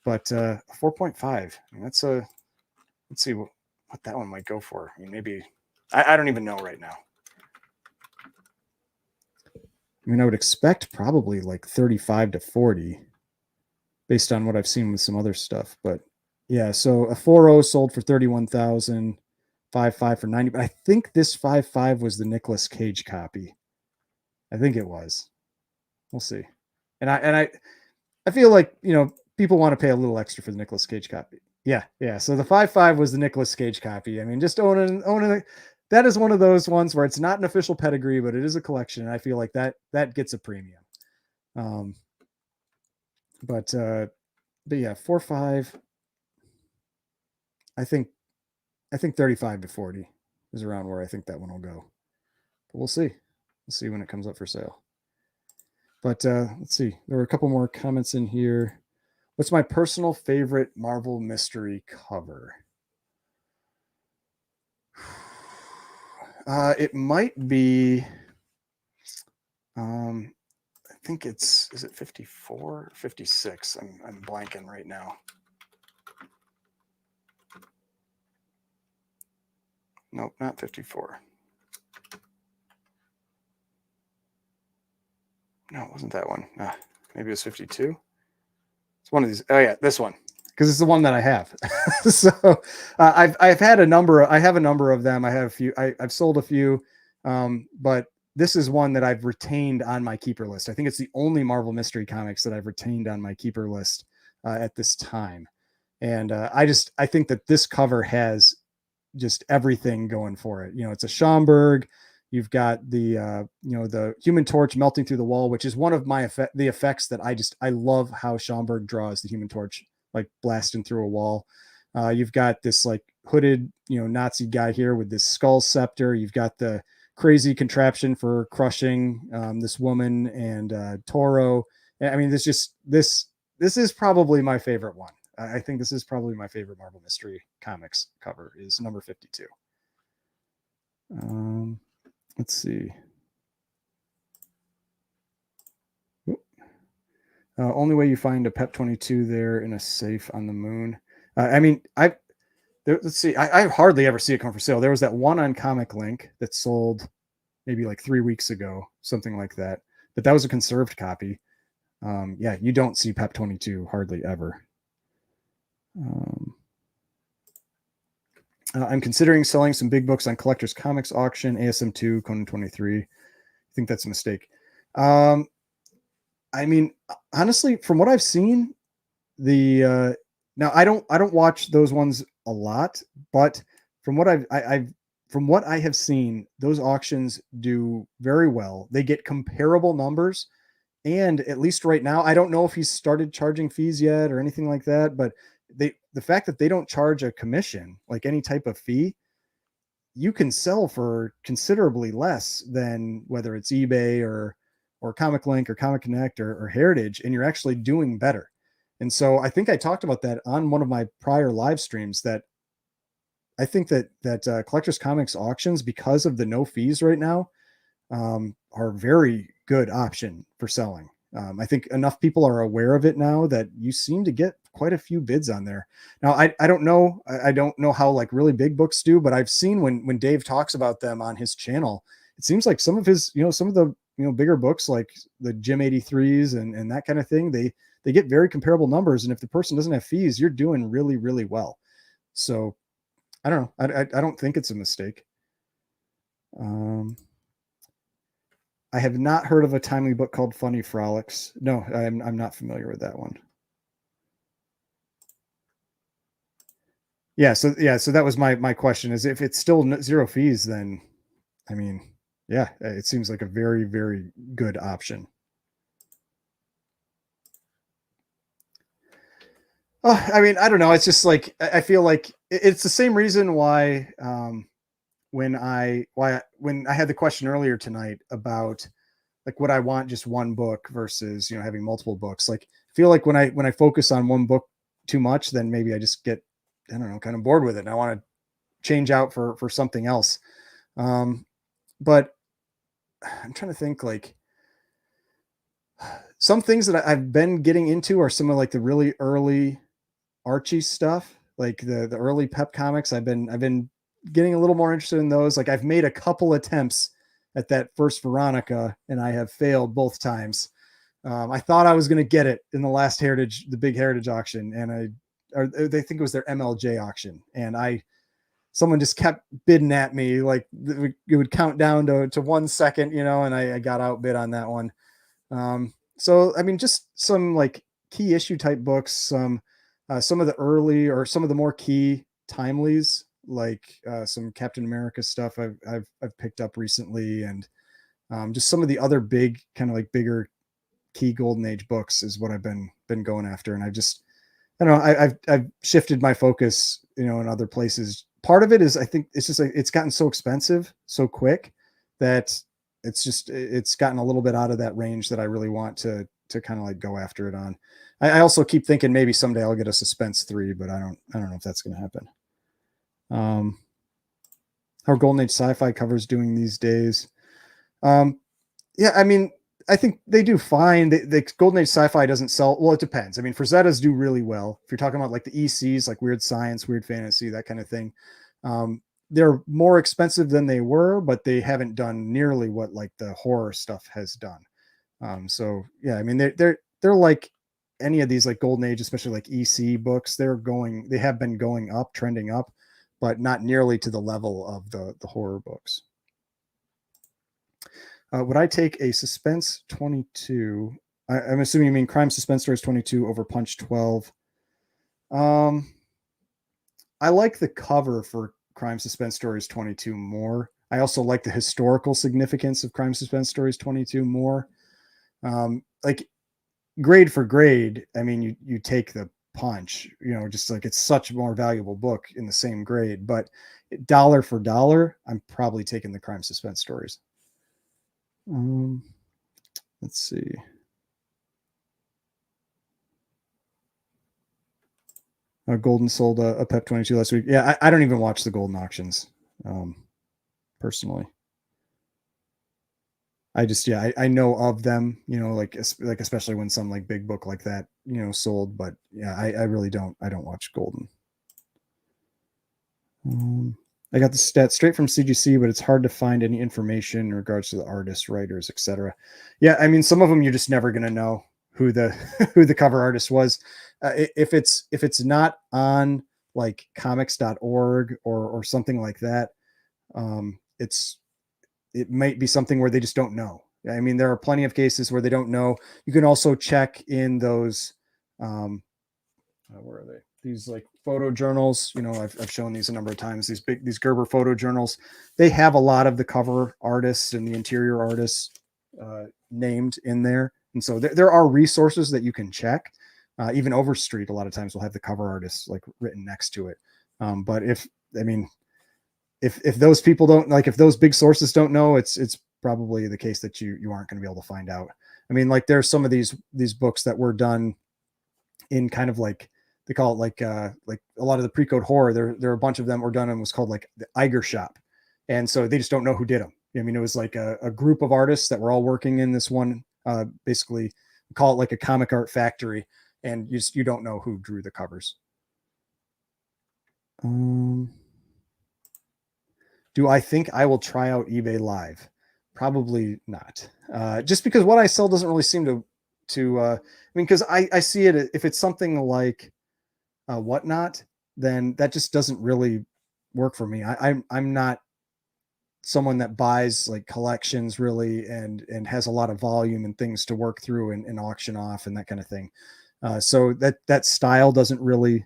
But 4.5, that's let's see what that one might go for. I mean, maybe I don't even know right now. I mean, I would expect probably like 35 to 40 based on what I've seen with some other stuff. But yeah, so a 4.0 sold for 31,000, 5.5 for 90. But I think this 5.5 was the Nicolas Cage copy. I think it was. We'll see. And I feel like, people want to pay a little extra for the Nicolas Cage copy. Yeah. So the 5.5 was the Nicolas Cage copy. I mean, just owning that is one of those ones where it's not an official pedigree, but it is a collection, and I feel like that gets a premium. But yeah, 4.5. I think 35 to 40 is around where I think that one will go. But we'll see. We'll see when it comes up for sale. But let's see. There were a couple more comments in here. What's my personal favorite Marvel Mystery cover? It might be, I think is it 54 or 56? I'm blanking right now. Nope, not 54. No, it wasn't that one. Maybe it was 52. It's one of these. Oh yeah, this one, because it's the one that I have. So I've had a number. I have a number of them. I have a few. I've sold a few, but this is one that I've retained on my keeper list. I think it's the only Marvel Mystery Comics that I've retained on my keeper list at this time. And I think that this cover has just everything going for it. It's a Schomburg. You've got the the Human Torch melting through the wall, which is one of the effects that I love how Schomburg draws the Human Torch like blasting through a wall. You've got this like hooded, Nazi guy here with this skull scepter. You've got the crazy contraption for crushing this woman and Toro. I mean, this is probably my favorite one. I think this is probably my favorite Marvel Mystery Comics cover is number 52. Let's see. Only way you find a PEP 22 there in a safe on the moon. I mean, let's see. I hardly ever see it come for sale. There was that one on Comic Link that sold maybe like 3 weeks ago, something like that. But that was a conserved copy. Yeah, you don't see PEP 22 hardly ever. I'm considering selling some big books on Collectors Comics auction, ASM2, Conan 23. I think that's a mistake. I mean, honestly, from what I've seen, now I don't watch those ones a lot, but from what from what I have seen, those auctions do very well. They get comparable numbers, and at least right now, I don't know if he's started charging fees yet or anything like that, but the fact that they don't charge a commission, like any type of fee, you can sell for considerably less than whether it's eBay or Comic Link or Comic Connect or Heritage, and you're actually doing better. And so I think I talked about that on one of my prior live streams, that I think that Collectors Comics auctions, because of the no fees right now, are a very good option for selling. I think enough people are aware of it now that you seem to get quite a few bids on there. Now, I don't know. I don't know how like really big books do, but I've seen when Dave talks about them on his channel, it seems like some of his, some of the, bigger books like the Jim 83s and that kind of thing, they get very comparable numbers. And if the person doesn't have fees, you're doing really, really well. So I don't know. I don't think it's a mistake. I have not heard of a timely book called Funny Frolics. No, I'm not familiar with that one. Yeah, so that was my question, is if it's still zero fees, then I mean, yeah, it seems like a very, very good option. Oh, I mean, I don't know. It's just like I feel like it's the same reason why when I had the question earlier tonight about like would I want just one book versus having multiple books. Like I feel like when I focus on one book too much, then maybe I just get, I don't know, kind of bored with it, and I want to change out for something else. But I'm trying to think, like some things that I've been getting into are some of like the really early Archie stuff, like the early Pep comics. I've been getting a little more interested in those. Like I've made a couple attempts at that first Veronica, and I have failed both times. I thought I was going to get it in the last the big Heritage auction, and they think it was their MLJ auction, and someone just kept bidding at me, like it would count down to 1 second, and I got outbid on that one. So I mean, just some like key issue type books, some of the early or some of the more key timelies, like some Captain America stuff I've picked up recently, and just some of the other big kind of like bigger key golden age books is what I've been going after. And I don't know, I've shifted my focus, in other places. Part of it is I think it's just like it's gotten so expensive so quick that it's gotten a little bit out of that range that I really want to kind of like go after it on. I also keep thinking maybe someday I'll get a Suspense 3, but I don't know if that's going to happen. How are Golden Age sci-fi covers doing these days? Yeah, I mean, I think they do fine. The Golden Age sci-fi doesn't sell. Well, it depends. I mean, Frazettas do really well. If you're talking about like the ECs, like Weird Science, Weird Fantasy, that kind of thing, they're more expensive than they were, but they haven't done nearly what like the horror stuff has done. So yeah, I mean, they're like any of these like Golden Age, especially like EC books, they have been going up, trending up, but not nearly to the level of the horror books. Would I take a Suspense 22? I'm assuming you mean Crime Suspense Stories 22 over Punch 12. I like the cover for Crime Suspense Stories 22 more. I also like the historical significance of Crime Suspense Stories 22 more. Like grade for grade, I mean, you take the punch, just like it's such a more valuable book in the same grade, but dollar for dollar, I'm probably taking the crime suspense stories. Let's see. Golden sold a PEP 22 last week. Yeah, I don't even watch the Golden auctions, personally. I just, yeah, I know of them, like especially when some like big book like that, sold. But yeah, I really don't. I don't watch Golden. I got the stats straight from CGC, but it's hard to find any information in regards to the artists, writers, etc. Yeah, I mean, some of them you're just never gonna know who the who the cover artist was. If it's not on like comics.org or something like that, it might be something where they just don't know. I mean, there are plenty of cases where they don't know. You can also check in those, where are they? These like photo journals. I've shown these a number of times. These Gerber photo journals. They have a lot of the cover artists and the interior artists named in there, and so there are resources that you can check. Even Overstreet, a lot of times will have the cover artists like written next to it. But if those people don't, like, if those big sources don't know, it's probably the case that you aren't going to be able to find out. I mean, like there's some of these books that were done in kind of like, they call it like a lot of the pre-code horror. There are a bunch of them were done and was called like the Iger Shop. And so they just don't know who did them. I mean, it was like a group of artists that were all working in this one, basically call it like a comic art factory. And you don't know who drew the covers. Do I think I will try out eBay Live? Probably not. Just because what I sell doesn't really seem to I mean, because I see it, if it's something like Whatnot, then that just doesn't really work for me. I'm not someone that buys like collections really and has a lot of volume and things to work through and auction off and that kind of thing. So that style doesn't really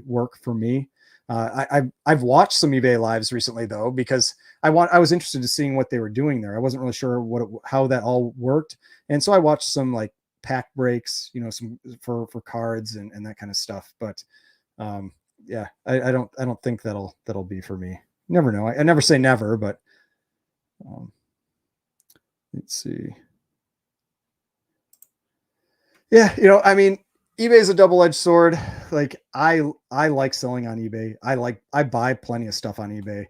work for me. I've watched some eBay lives recently though, because I was interested in seeing what they were doing there. I wasn't really sure how that all worked. And so I watched some like pack breaks, some for cards and that kind of stuff. But yeah, I don't think that'll be for me. Never know. I never say never, but let's see. Yeah, I mean, eBay is a double-edged sword. Like I like selling on eBay. I buy plenty of stuff on eBay.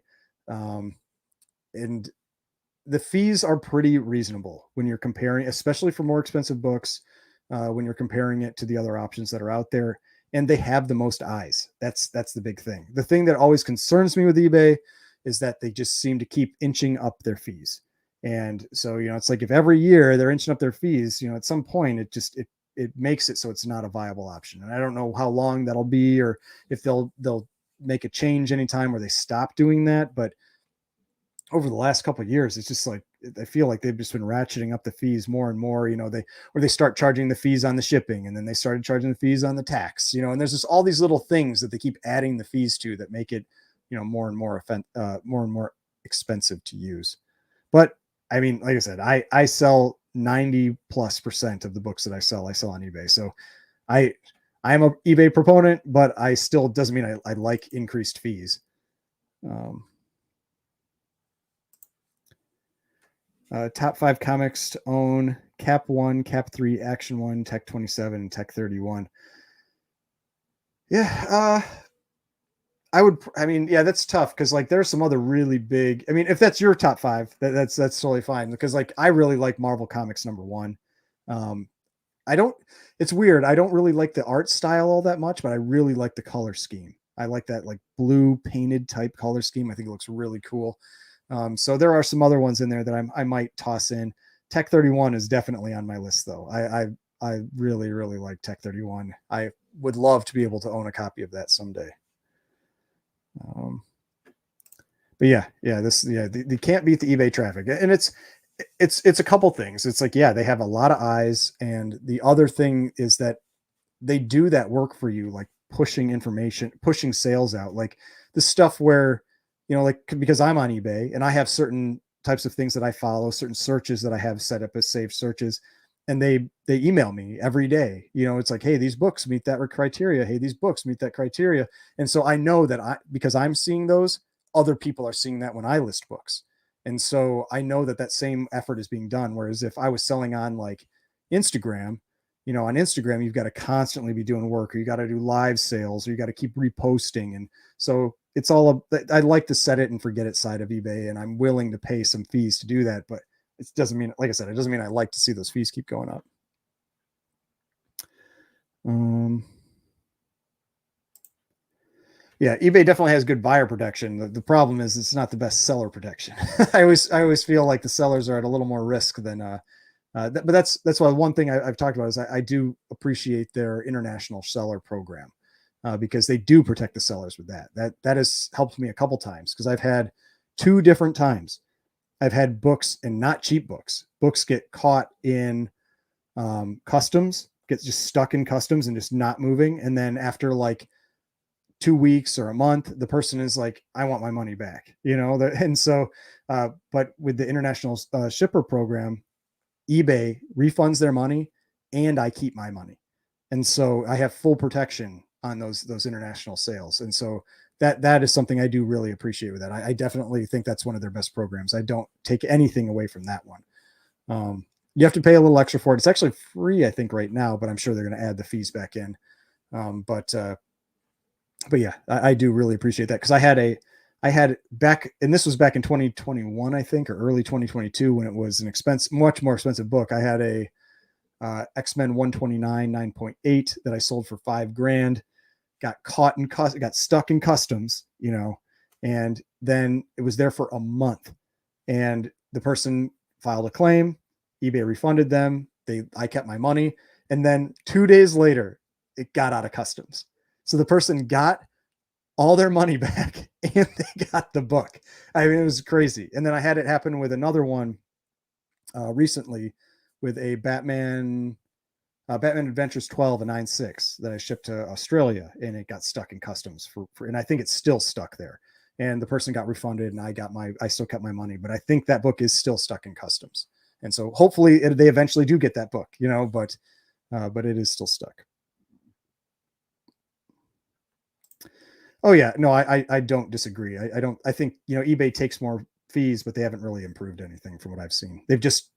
And the fees are pretty reasonable when you're comparing, especially for more expensive books, when you're comparing it to the other options that are out there, and they have the most eyes. That's the big thing. The thing that always concerns me with eBay is that they just seem to keep inching up their fees. And so, it's like if every year they're inching up their fees, at some point it makes it so it's not a viable option. And I don't know how long that'll be, or if they'll make a change anytime where they stop doing that. But over the last couple of years, it's just like, I feel like they've just been ratcheting up the fees more and more, they start charging the fees on the shipping, and then they started charging the fees on the tax, and there's just all these little things that they keep adding the fees to that make it, more and more expensive to use. But I mean, like I said, I sell 90+% of the books that I sell on eBay. So I'm a eBay proponent, but I still doesn't mean I like increased fees. Top 5 comics to own: Cap 1, Cap 3, Action 1, Tech 27, and Tech 31. Yeah, I mean, yeah, that's tough because like there's some other really big. I mean, if that's your top 5, that's totally fine, because like I really like Marvel Comics #1. I don't. It's weird. I don't really like the art style all that much, but I really like the color scheme. I like that like blue painted type color scheme. I think it looks really cool. So there are some other ones in there that I might toss in. Tech 31 is definitely on my list though. I really like Tech 31. I would love to be able to own a copy of that someday. But yeah, they can't beat the eBay traffic, and it's a couple things. It's like, yeah, they have a lot of eyes, and the other thing is that they do that work for you, like pushing information, pushing sales out, like the stuff where, like, because I'm on eBay and I have certain types of things that I follow, certain searches that I have set up as saved searches. and they email me every day. It's like, hey, these books meet that criteria. Hey, these books meet that criteria. And so I know that because I'm seeing those, other people are seeing that when I list books. And so I know that same effort is being done. Whereas if I was selling on like Instagram, on Instagram, you've got to constantly be doing work, or you got to do live sales, or you got to keep reposting. And so it's all, I like the set it and forget it side of eBay. And I'm willing to pay some fees to do that. But it doesn't mean, like I said, it doesn't mean I like to see those fees keep going up. Yeah, eBay definitely has good buyer protection. The problem is it's not the best seller protection. I always feel like the sellers are at a little more risk than but that's why one thing I've talked about is I do appreciate their international seller program, because they do protect the sellers with that. That has helped me a couple times, because I've had 2 different times. I've had books, and not cheap books get caught in customs, get just stuck in customs and just not moving. And then after like 2 weeks or a month, the person is like, I want my money back, and so, but with the international shipper program, eBay refunds their money and I keep my money. And so I have full protection on those international sales. And so that is something I do really appreciate with that. I definitely think that's one of their best programs. I don't take anything away from that one. You have to pay a little extra for it. It's actually free, I think, right now, but I'm sure they're going to add the fees back in. But yeah, I do really appreciate that, because I had back, and this was back in 2021, I think, or early 2022, when it was an much more expensive book. I had a X-Men 129 9.8 that I sold for $5,000, got stuck in customs, and then it was there for a month, and the person filed a claim. eBay refunded them. I kept my money. And then 2 days later, it got out of customs. So the person got all their money back and they got the book. I mean, it was crazy. And then I had it happen with another one recently, with a Batman Adventures 12, a 9.6 that I shipped to Australia, and it got stuck in customs and I think it's still stuck there. And the person got refunded, and I still kept my money, but I think that book is still stuck in customs. And so hopefully they eventually do get that book, but it is still stuck. Oh yeah, no, I don't disagree. I think, eBay takes more fees, but they haven't really improved anything from what I've seen. They've just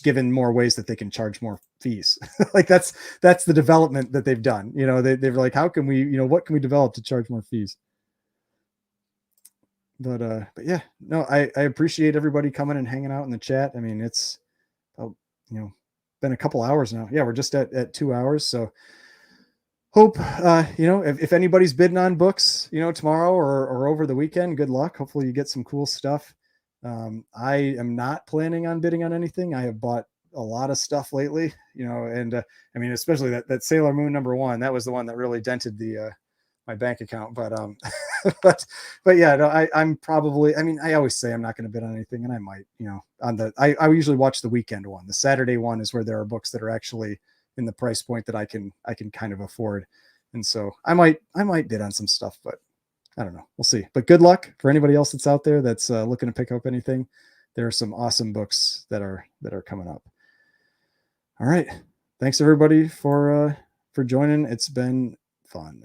given more ways that they can charge more fees. Like that's the development that they've done. They're like, how can we, what can we develop to charge more fees? But yeah, no, I appreciate everybody coming and hanging out in the chat. I mean, it's, been a couple hours now. Yeah, we're just at 2 hours. So hope, if anybody's bidding on books, tomorrow or over the weekend, good luck. Hopefully you get some cool stuff. I am not planning on bidding on anything. I have bought a lot of stuff lately, and I mean, especially that Sailor Moon #1, that was the one that really dented my bank account. But but yeah, no, I'm probably, I mean, I always say I'm not going to bid on anything, and I might, I usually watch the weekend one. The Saturday one is where there are books that are actually in the price point that I can kind of afford. And so I might bid on some stuff, but I don't know. We'll see. But good luck for anybody else that's out there that's looking to pick up anything. There are some awesome books that are coming up. All right. Thanks everybody for joining. It's been fun.